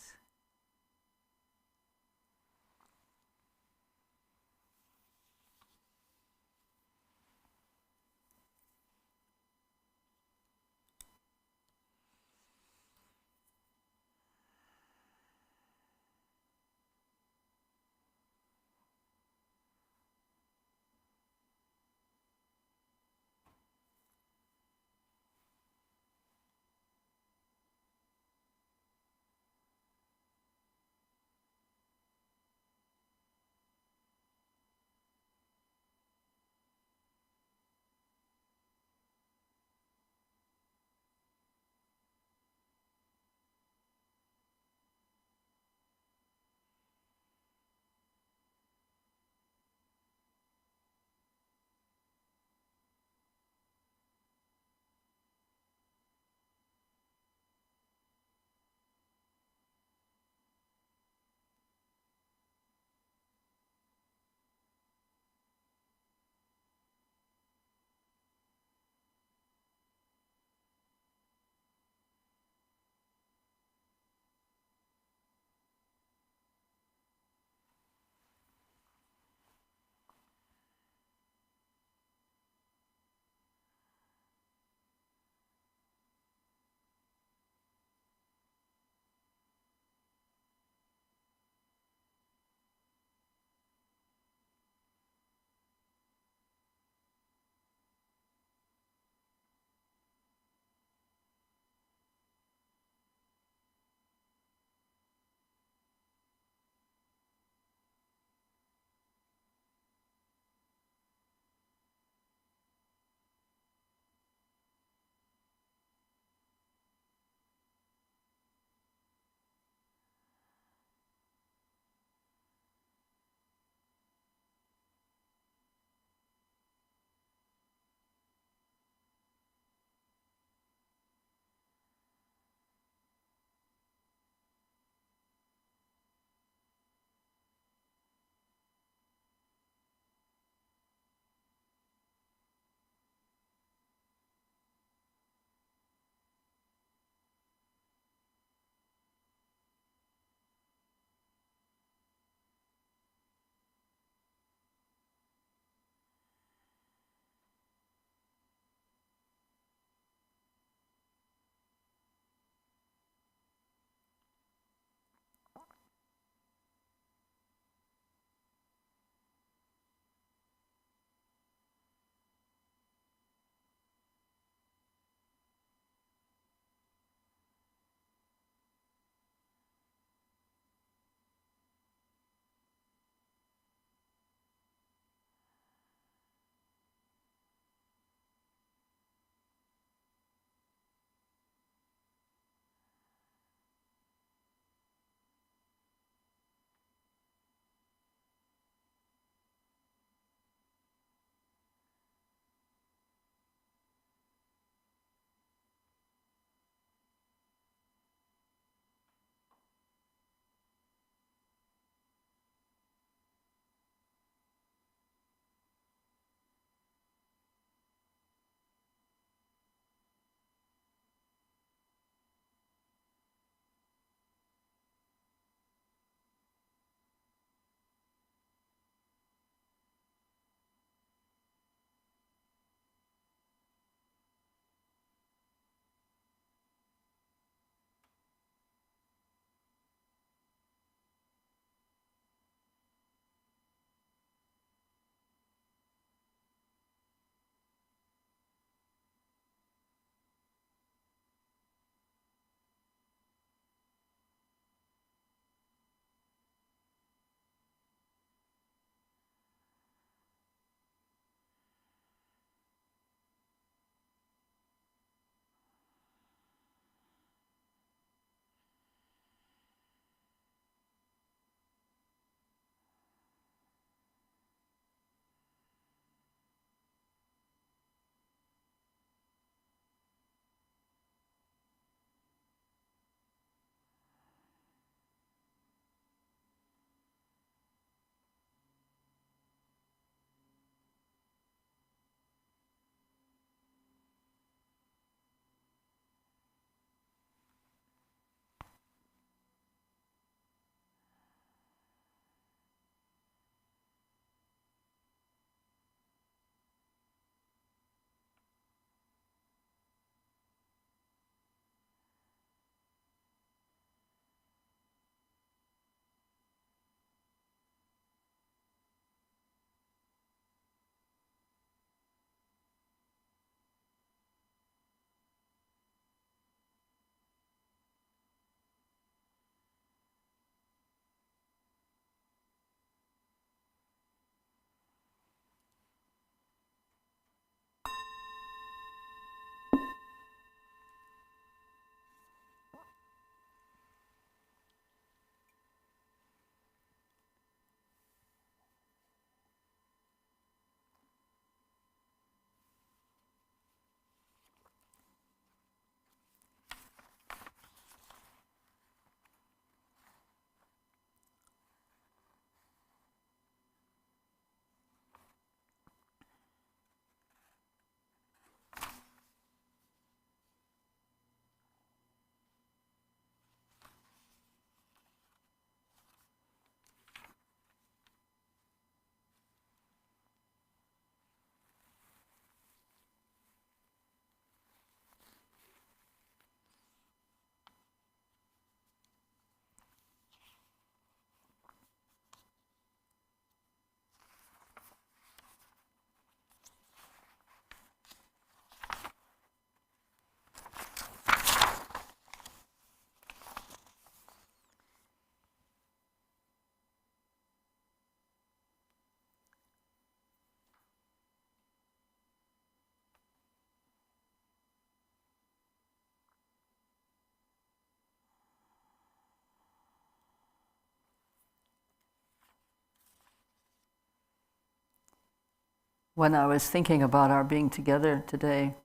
when I was thinking about our being together today,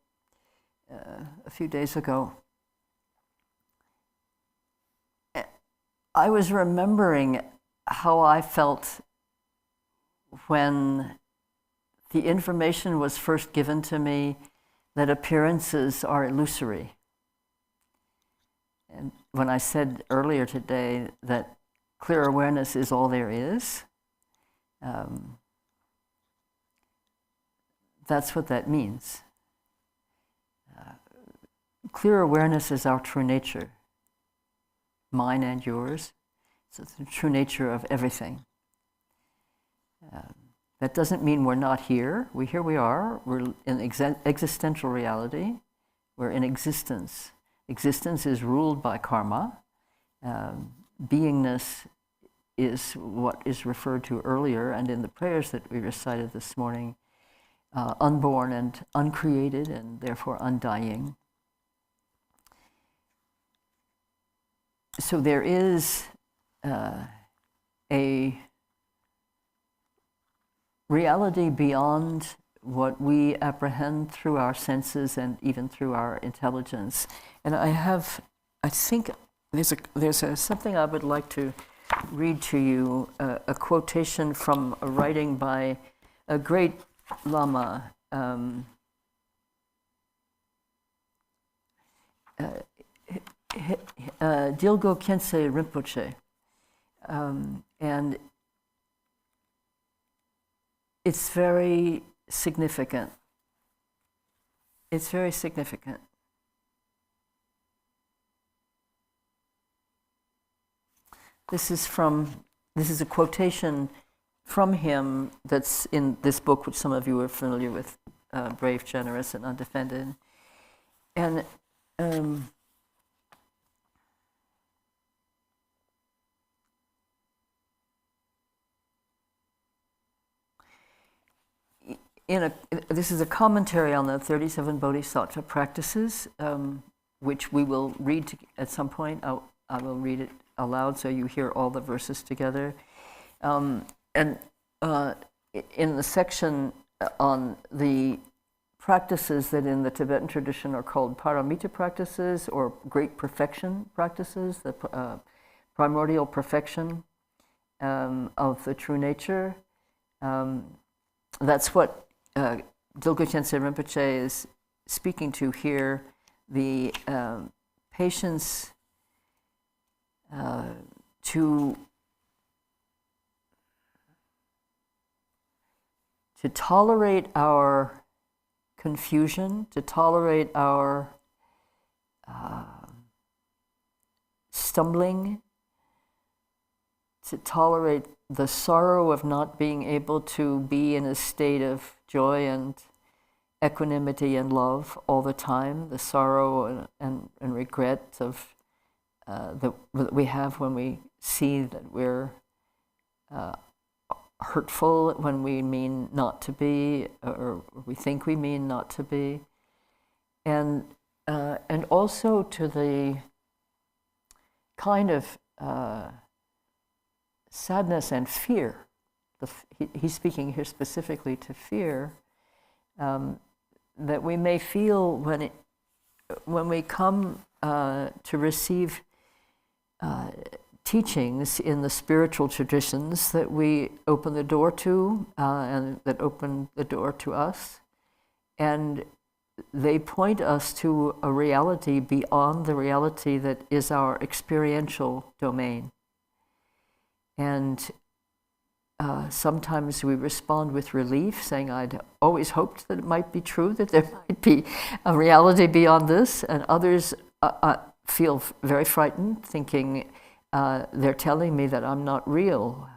a few days ago, I was remembering how I felt when the information was first given to me that appearances are illusory. And when I said earlier today that clear awareness is all there is, that's what that means. Clear awareness is our true nature, mine and yours. So it's the true nature of everything. That doesn't mean we're not here. Here we are. We're in existential reality. We're in existence. Existence is ruled by karma. Beingness is what is referred to earlier and in the prayers that we recited this morning, unborn and uncreated and therefore undying. So there is a reality beyond what we apprehend through our senses and even through our intelligence. And I think there's something I would like to read to you, a quotation from a writing by a great Lama, Dilgo Khyentse Rinpoche. And it's very significant. It's very significant. This is a quotation from him that's in this book, which some of you are familiar with, Brave, Generous, and Undefended. And this is a commentary on the 37 Bodhisattva practices, which we will read at some point. I will read it aloud so you hear all the verses together. And in the section on the practices that in the Tibetan tradition are called paramita practices or great perfection practices, the primordial perfection of the true nature, that's what Dilgo Khyentse Rinpoche is speaking to here, the patience to tolerate our confusion, to tolerate our stumbling, to tolerate the sorrow of not being able to be in a state of joy and equanimity and love all the time, the sorrow and regret of that we have when we see that we're hurtful when we mean not to be, or we think we mean not to be, and also to the kind of sadness and fear. He's speaking here specifically to fear that we may feel when we come to receive teachings in the spiritual traditions that we open the door to and that open the door to us, and they point us to a reality beyond the reality that is our experiential domain. And sometimes we respond with relief, saying, I'd always hoped that it might be true, that there might be a reality beyond this. And others feel very frightened, thinking they're telling me that I'm not real.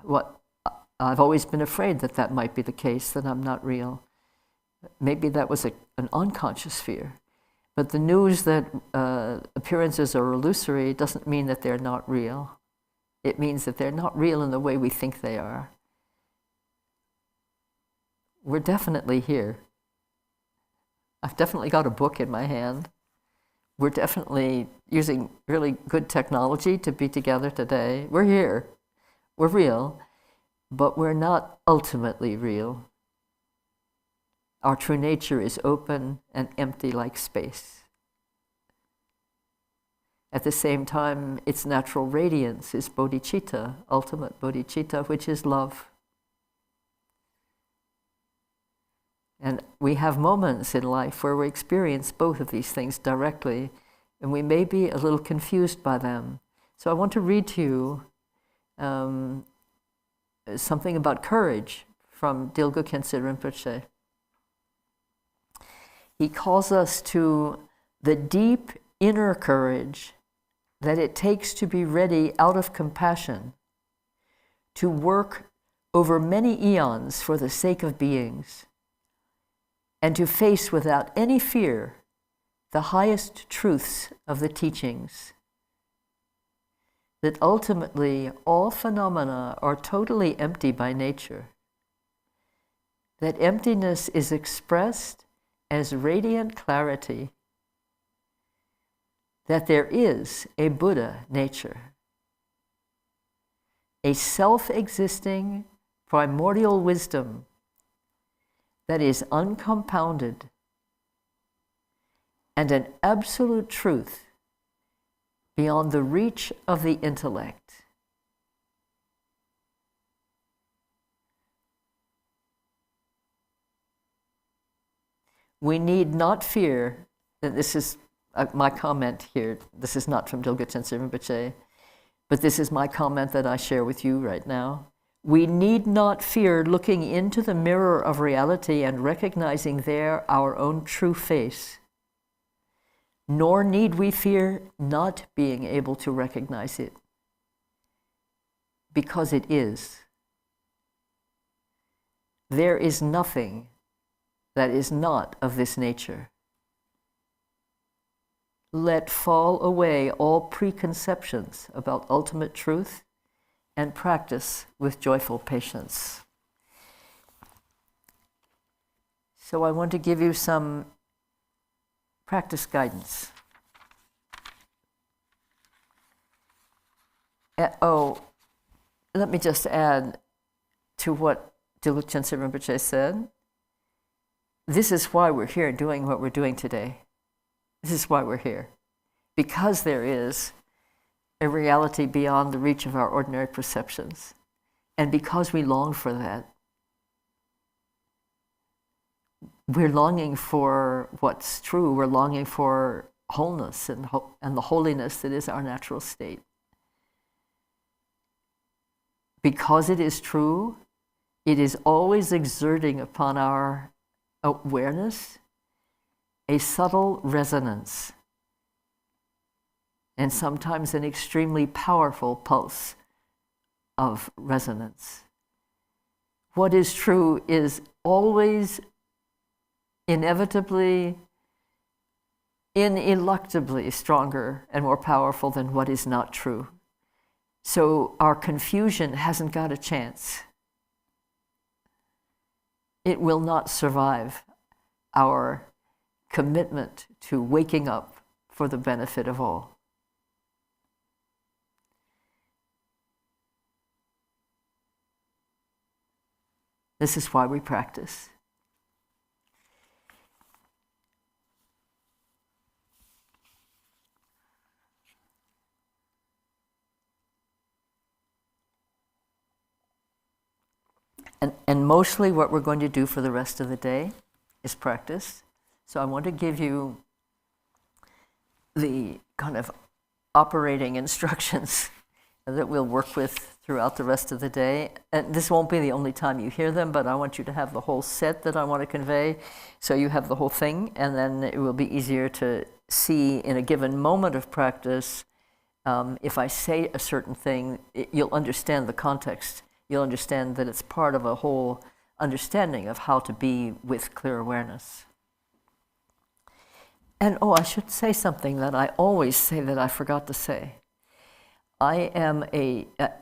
I've always been afraid that that might be the case, that I'm not real. Maybe that was an unconscious fear. But the news that appearances are illusory doesn't mean that they're not real. It means that they're not real in the way we think they are. We're definitely here. I've definitely got a book in my hand. We're definitely using really good technology to be together today. We're here. We're real, but we're not ultimately real. our true nature is open and empty like space. At the same time, its natural radiance is bodhicitta, ultimate bodhicitta, which is love. And we have moments in life where we experience both of these things directly, and we may be a little confused by them. So I want to read to you something about courage from Dilgo Khyentse Rinpoche. He calls us to the deep inner courage that it takes to be ready out of compassion to work over many eons for the sake of beings, and to face without any fear the highest truths of the teachings, that ultimately all phenomena are totally empty by nature, that emptiness is expressed as radiant clarity, that there is a Buddha nature, a self-existing primordial wisdom that is uncompounded, and an absolute truth beyond the reach of the intellect. We need not fear, and this is my comment here, this is not from Dilgo Khyentse Rinpoche, but this is my comment that I share with you right now. We need not fear looking into the mirror of reality and recognizing there our own true face, nor need we fear not being able to recognize it, because it is. There is nothing that is not of this nature. Let fall away all preconceptions about ultimate truth and practice with joyful patience. So I want to give you some practice guidance. Let me just add to what Dilgo Khyentse Rinpoche said. This is why we're here doing what we're doing today. This is why we're here. Because there is a reality beyond the reach of our ordinary perceptions. And because we long for that, we're longing for what's true. We're longing for wholeness and the holiness that is our natural state. Because it is true, it is always exerting upon our awareness a subtle resonance, and sometimes an extremely powerful pulse of resonance. What is true is always inevitably, ineluctably stronger and more powerful than what is not true. So our confusion hasn't got a chance. It will not survive our commitment to waking up for the benefit of all. This is why we practice. And mostly what we're going to do for the rest of the day is practice. So I want to give you the kind of operating instructions that we'll work with throughout the rest of the day. And this won't be the only time you hear them, but I want you to have the whole set that I want to convey, so you have the whole thing, and then it will be easier to see in a given moment of practice. If I say a certain thing, you'll understand the context. You'll understand that it's part of a whole understanding of how to be with clear awareness. And I should say something that I always say that I forgot to say. I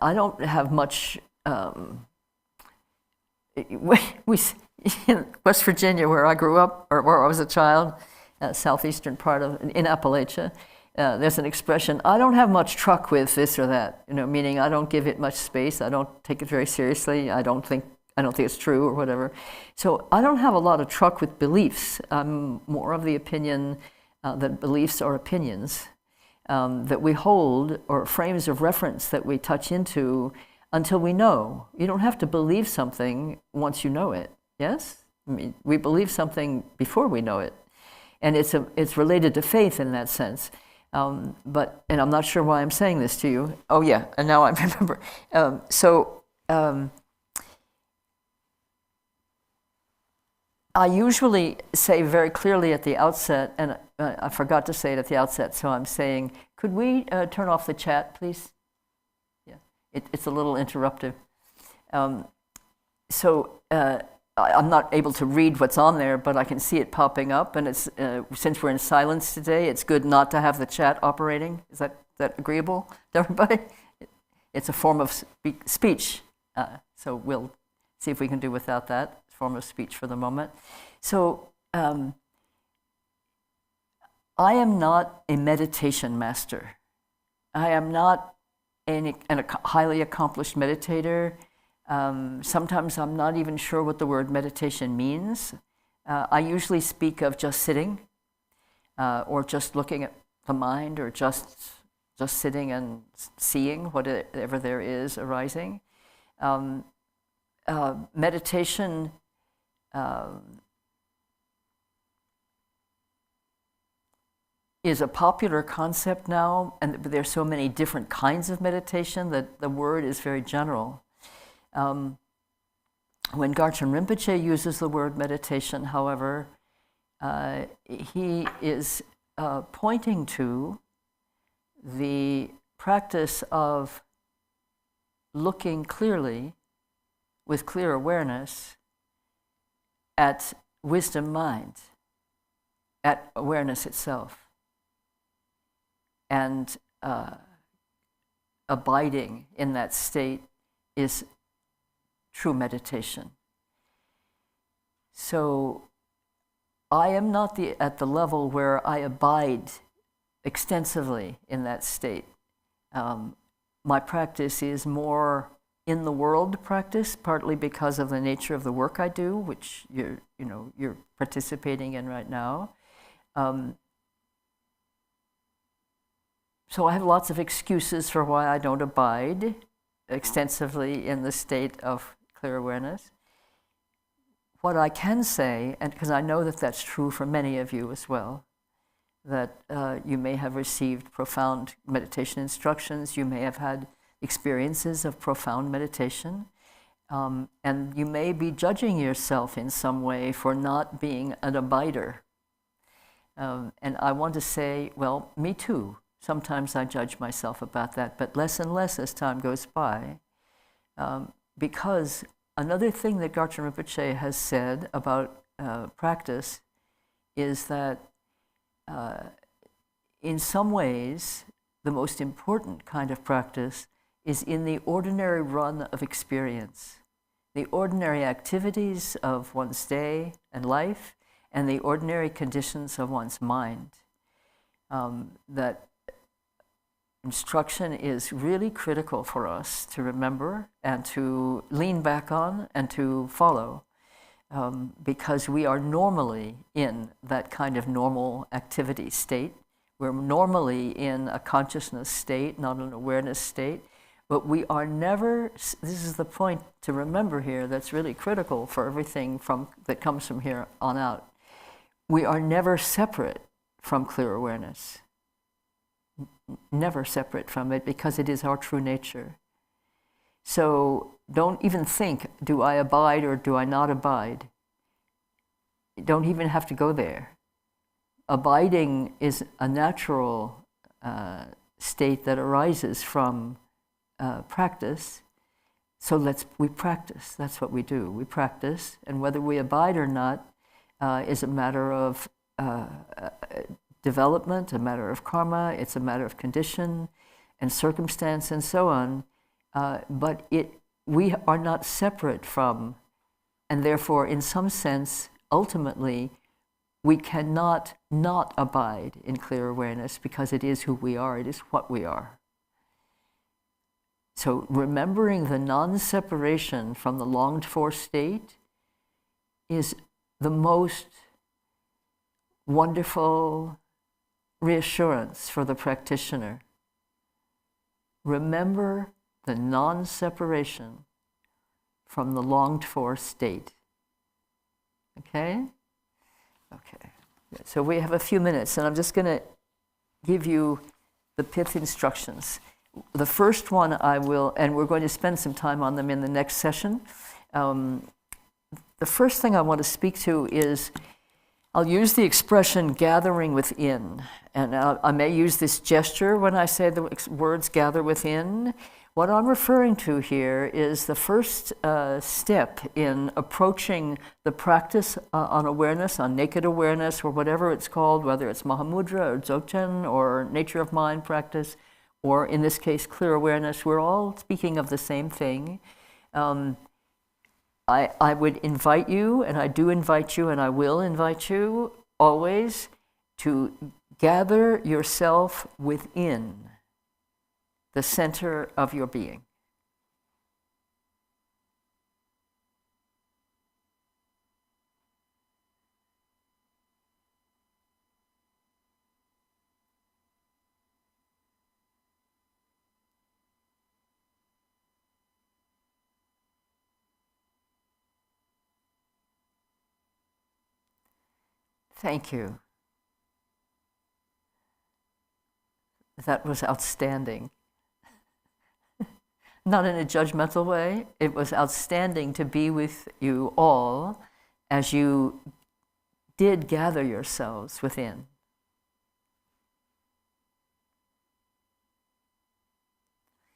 don't have much, in West Virginia, where I grew up, or where I was a child, southeastern part of, in Appalachia, there's an expression, I don't have much truck with this or that, meaning I don't give it much space, I don't take it very seriously, I don't think I don't think it's true or whatever. So I don't have a lot of truck with beliefs. I'm more of the opinion that beliefs are opinions that we hold, or frames of reference that we touch into until we know. You don't have to believe something once you know it, yes? I mean, we believe something before we know it. And it's related to faith in that sense. And I'm not sure why I'm saying this to you. Oh yeah, and now I remember. I usually say very clearly at the outset, and I forgot to say it at the outset, so I'm saying, could we turn off the chat, please? Yeah, it's a little interruptive. I'm not able to read what's on there, but I can see it popping up, and it's since we're in silence today, it's good not to have the chat operating. Is that agreeable to everybody? It's a form of speech, so we'll see if we can do without that form of speech for the moment. So I am not a meditation master. I am not a highly accomplished meditator. Sometimes I'm not even sure what the word meditation means. I usually speak of just sitting, or just looking at the mind, or just sitting and seeing whatever there is arising. Meditation is a popular concept now, and there's so many different kinds of meditation that the word is very general. When Garchen Rinpoche uses the word meditation, however, he is pointing to the practice of looking clearly, with clear awareness, at wisdom mind, at awareness itself, and abiding in that state is true meditation. So I am not at the level where I abide extensively in that state. My practice is more in the world practice, partly because of the nature of the work I do, which you're participating in right now. So I have lots of excuses for why I don't abide extensively in the state of clear awareness. What I can say, and because I know that that's true for many of you as well, that you may have received profound meditation instructions, you may have had experiences of profound meditation, and you may be judging yourself in some way for not being an abider. And I want to say, well, me too. Sometimes I judge myself about that, but less and less as time goes by. Because another thing that Garchen Rinpoche has said about practice is that in some ways, the most important kind of practice is in the ordinary run of experience, the ordinary activities of one's day and life, and the ordinary conditions of one's mind. That instruction is really critical for us to remember and to lean back on and to follow, because we are normally in that kind of normal activity state. We're normally in a consciousness state, not an awareness state. But we are never, this is the point to remember here that's really critical for everything that comes from here on out. We are never separate from clear awareness. Never separate from it, because it is our true nature. So don't even think, do I abide or do I not abide? You don't even have to go there. Abiding is a natural state that arises from practice. So we practice. That's what we do. We practice, and whether we abide or not is a matter of development, a matter of karma. It's a matter of condition and circumstance and so on. But we are not separate from, and therefore, in some sense, ultimately, we cannot not abide in clear awareness, because it is who we are. It is what we are. So remembering the non-separation from the longed-for state is the most wonderful reassurance for the practitioner. Remember the non-separation from the longed-for state. Okay? Okay. So we have a few minutes, and I'm just going to give you the pith instructions. The first one I will, and we're going to spend some time on them in the next session. The first thing I want to speak to is, I'll use the expression gathering within, and I may use this gesture when I say the words gather within. What I'm referring to here is the first step in approaching the practice on awareness, on naked awareness, or whatever it's called, whether it's Mahamudra or Dzogchen or nature of mind practice, or in this case, clear awareness. We're all speaking of the same thing. I would invite you, and I do invite you, and I will invite you always to gather yourself within the center of your being. Thank you. That was outstanding. Not in a judgmental way. It was outstanding to be with you all as you did gather yourselves within.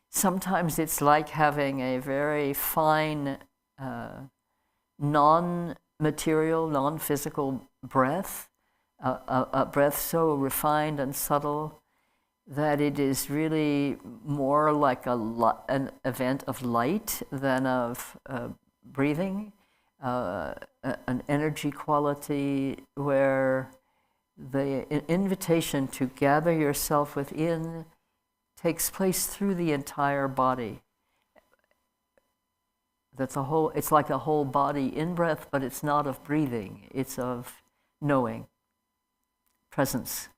Sometimes it's like having a very fine, non-material, non-physical breath, a breath so refined and subtle that it is really more like an event of light than of breathing, an energy quality where the invitation to gather yourself within takes place through the entire body. It's like a whole body in-breath, but it's not of breathing, it's of knowing, presence.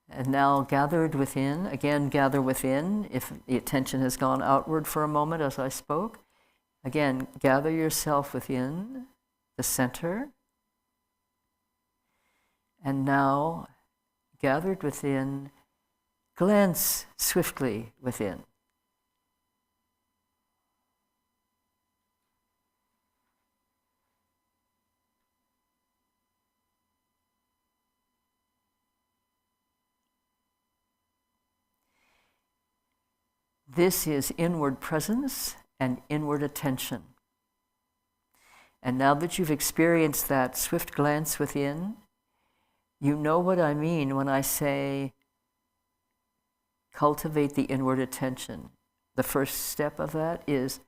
And now gathered within, again gather within, if the attention has gone outward for a moment as I spoke. Again, gather yourself within the center. And now, gathered within, glance swiftly within. This is inward presence and inward attention. And now that you've experienced that swift glance within, you know what I mean when I say cultivate the inward attention. The first step of that is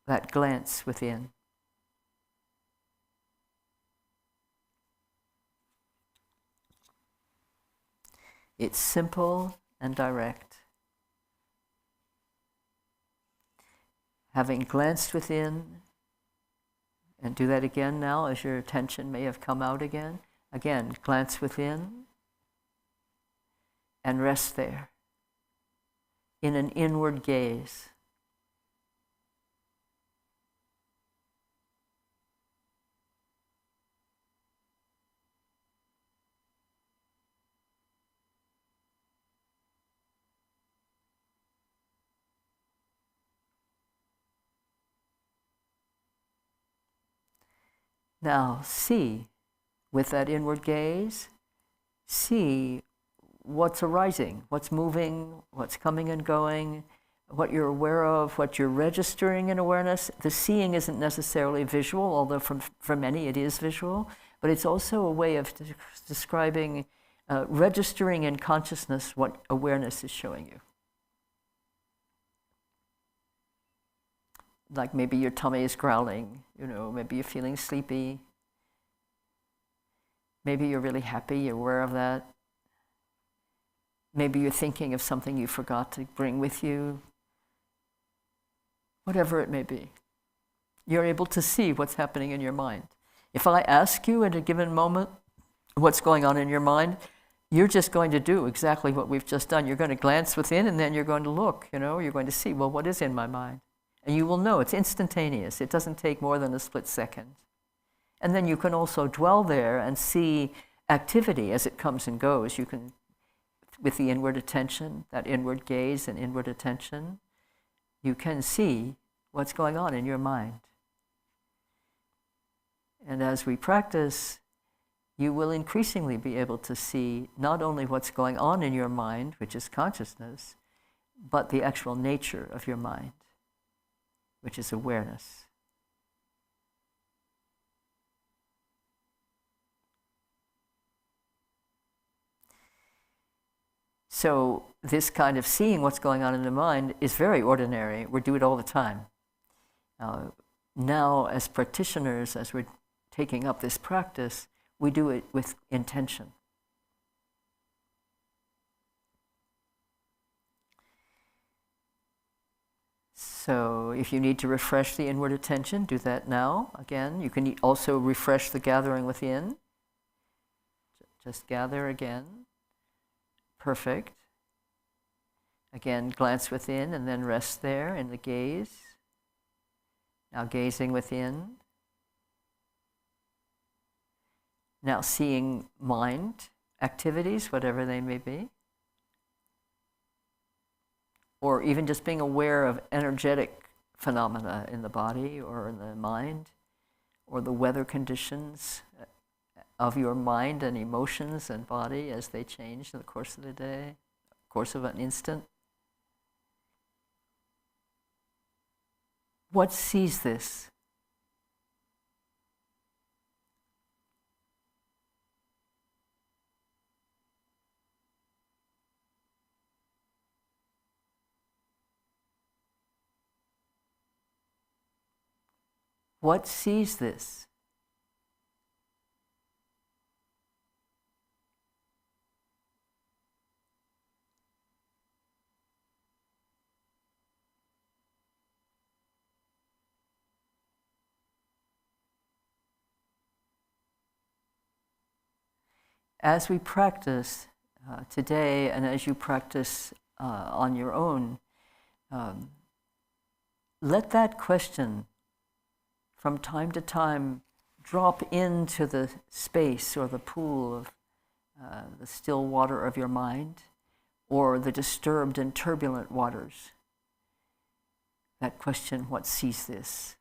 that glance within. It's simple and direct. Having glanced within, and do that again now as your attention may have come out again. Again, glance within and rest there in an inward gaze. Now see, with that inward gaze, see what's arising, what's moving, what's coming and going, what you're aware of, what you're registering in awareness. The seeing isn't necessarily visual, although for many it is visual, but it's also a way of describing, registering in consciousness what awareness is showing you. Like maybe your tummy is growling, maybe you're feeling sleepy, Maybe you're really happy, you're aware of that. Maybe you're thinking of something you forgot to bring with you. Whatever it may be, you're able to see what's happening in your mind. If I ask you at a given moment what's going on in your mind, you're just going to do exactly what we've just done. You're going to glance within, and then you're going to look, you're going to see, well, what is in my mind? And you will know, it's instantaneous. It doesn't take more than a split second. And then you can also dwell there and see activity as it comes and goes. You can, with the inward attention, that inward gaze and inward attention, you can see what's going on in your mind. And as we practice, you will increasingly be able to see not only what's going on in your mind, which is consciousness, but the actual nature of your mind, which is awareness. So this kind of seeing what's going on in the mind is very ordinary. We do it all the time. Now, as practitioners, as we're taking up this practice, we do it with intention. So if you need to refresh the inward attention, do that now. Again, you can also refresh the gathering within. Just gather again. Perfect. Again, glance within and then rest there in the gaze. Now gazing within. Now seeing mind activities, whatever they may be. Or even just being aware of energetic phenomena in the body or in the mind, or the weather conditions of your mind and emotions and body as they change in the course of the day, course of an instant. What sees this? What sees this? As we practice today, and as you practice on your own, let that question from time to time drop into the space or the pool of the still water of your mind, or the disturbed and turbulent waters. That question, what sees this?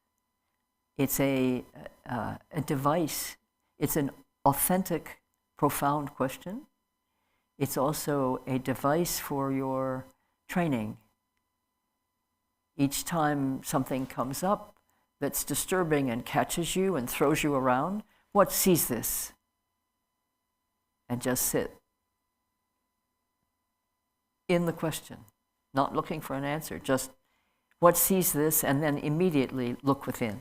It's a device. It's an authentic, profound question. It's also a device for your training. Each time something comes up that's disturbing and catches you and throws you around, what sees this? And just sit in the question, not looking for an answer, just what sees this, and then immediately look within.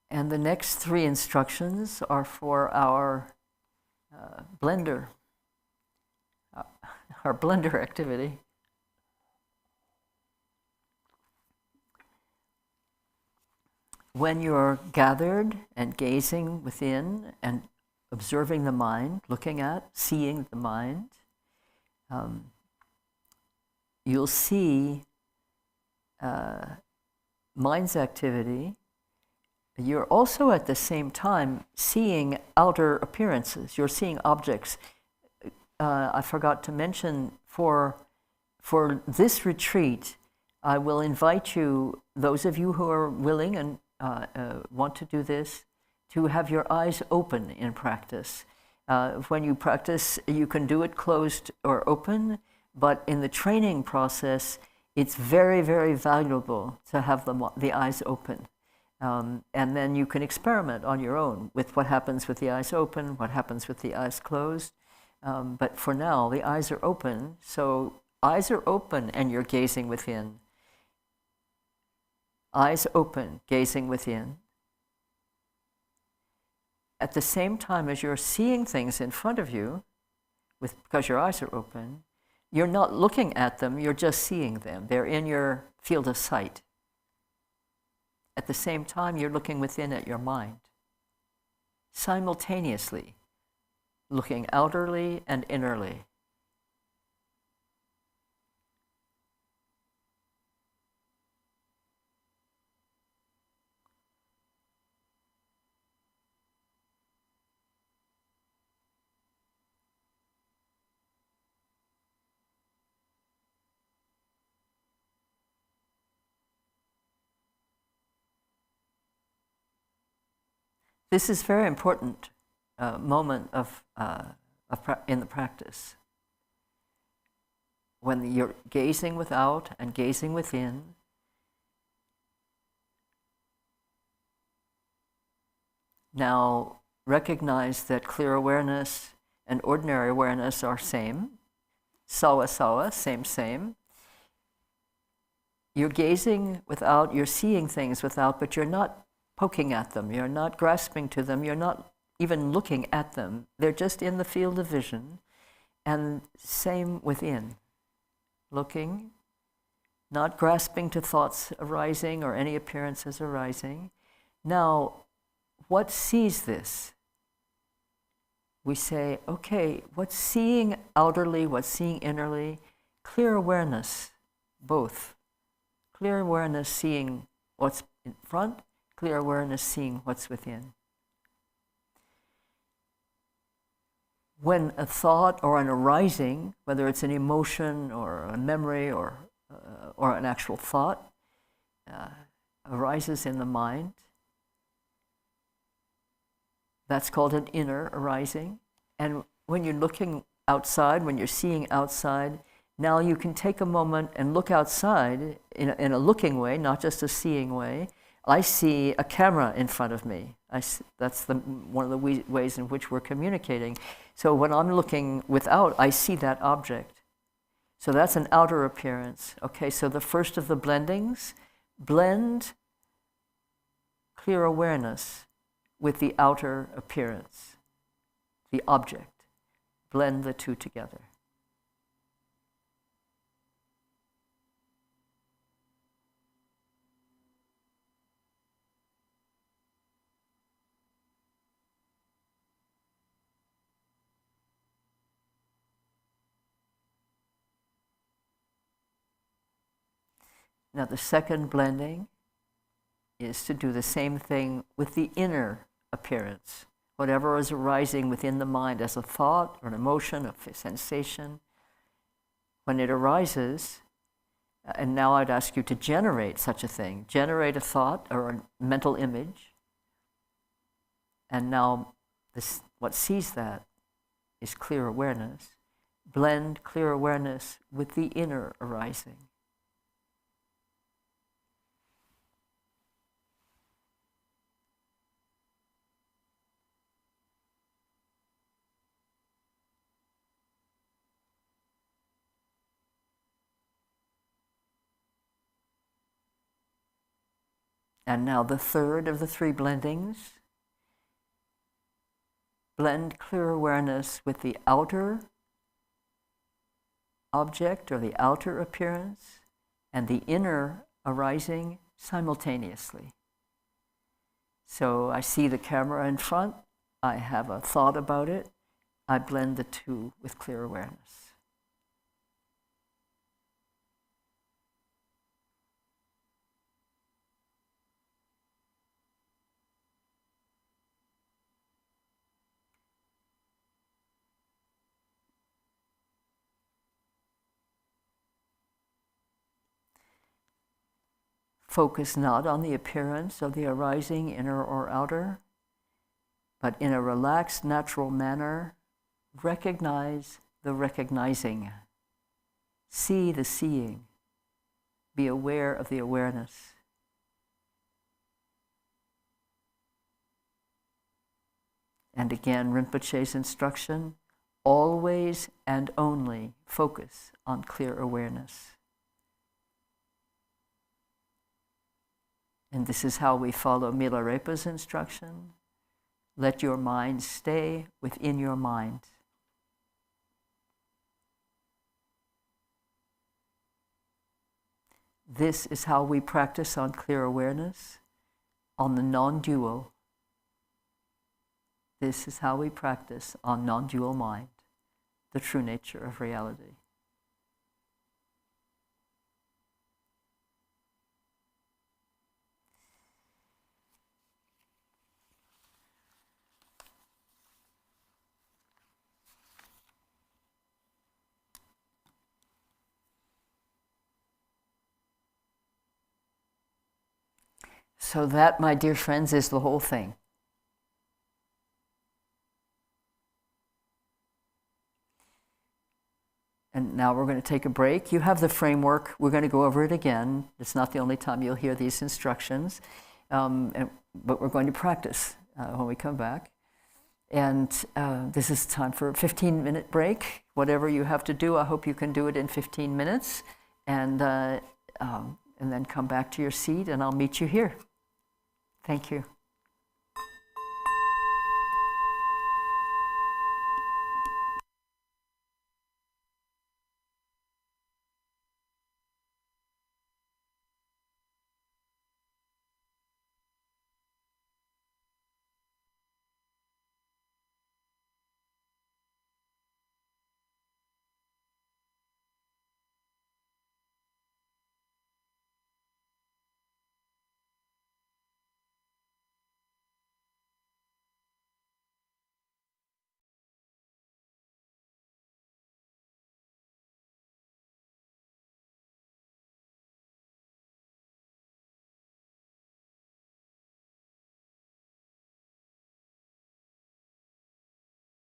And the next three instructions are for our blender, our blender activity. When you're gathered and gazing within and observing the mind, looking at, seeing the mind, you'll see mind's activity. You're also at the same time seeing outer appearances. You're seeing objects. I forgot to mention, for this retreat, I will invite you, those of you who are willing and want to do this, to have your eyes open in practice. When you practice, you can do it closed or open, but in the training process, it's very, very valuable to have the eyes open. And then you can experiment on your own with what happens with the eyes open, what happens with the eyes closed. But for now, the eyes are open, so eyes are open and you're gazing within. Eyes open, gazing within. At the same time as you're seeing things in front of you, because your eyes are open, you're not looking at them, you're just seeing them. They're in your field of sight. At the same time, you're looking within at your mind. Simultaneously, looking outerly and innerly. This is very important moment in the practice. When you're gazing without and gazing within, now recognize that clear awareness and ordinary awareness are same. Sawa sawa, same. You're gazing without, you're seeing things without, but you're not poking at them, you're not grasping to them, you're not even looking at them. They're just in the field of vision. And same within. Looking, not grasping to thoughts arising or any appearances arising. Now, what sees this? We say, okay, what's seeing outerly, what's seeing innerly? Clear awareness, both. Clear awareness seeing what's in front, clear awareness seeing what's within. When a thought or an arising, whether it's an emotion or a memory or an actual thought, arises in the mind, that's called an inner arising. And when you're looking outside, when you're seeing outside, now you can take a moment and look outside in a looking way, not just a seeing way. I see a camera in front of me. That's one of the ways in which we're communicating. So when I'm looking without, I see that object. So that's an outer appearance. Okay, so the first of the blendings, blend clear awareness with the outer appearance, the object. Blend the two together. Now the second blending is to do the same thing with the inner appearance. Whatever is arising within the mind as a thought or an emotion, a sensation, when it arises, and now I'd ask you to generate such a thing. Generate a thought or a mental image. And now what sees that is clear awareness. Blend clear awareness with the inner arising. And now the third of the three blendings. Blend clear awareness with the outer object or the outer appearance and the inner arising simultaneously. So I see the camera in front, I have a thought about it, I blend the two with clear awareness. Focus not on the appearance of the arising, inner or outer, but in a relaxed, natural manner, recognize the recognizing. See the seeing. Be aware of the awareness. And again, Rinpoche's instruction, always and only focus on clear awareness. And this is how we follow Milarepa's instruction. Let your mind stay within your mind. This is how we practice on clear awareness, on the non-dual. This is how we practice on non-dual mind, the true nature of reality. So that, my dear friends, is the whole thing. And now we're going to take a break. You have the framework. We're going to go over it again. It's not the only time you'll hear these instructions. But we're going to practice when we come back. And this is time for a 15-minute break. Whatever you have to do, I hope you can do it in 15 minutes. And then come back to your seat, and I'll meet you here. Thank you.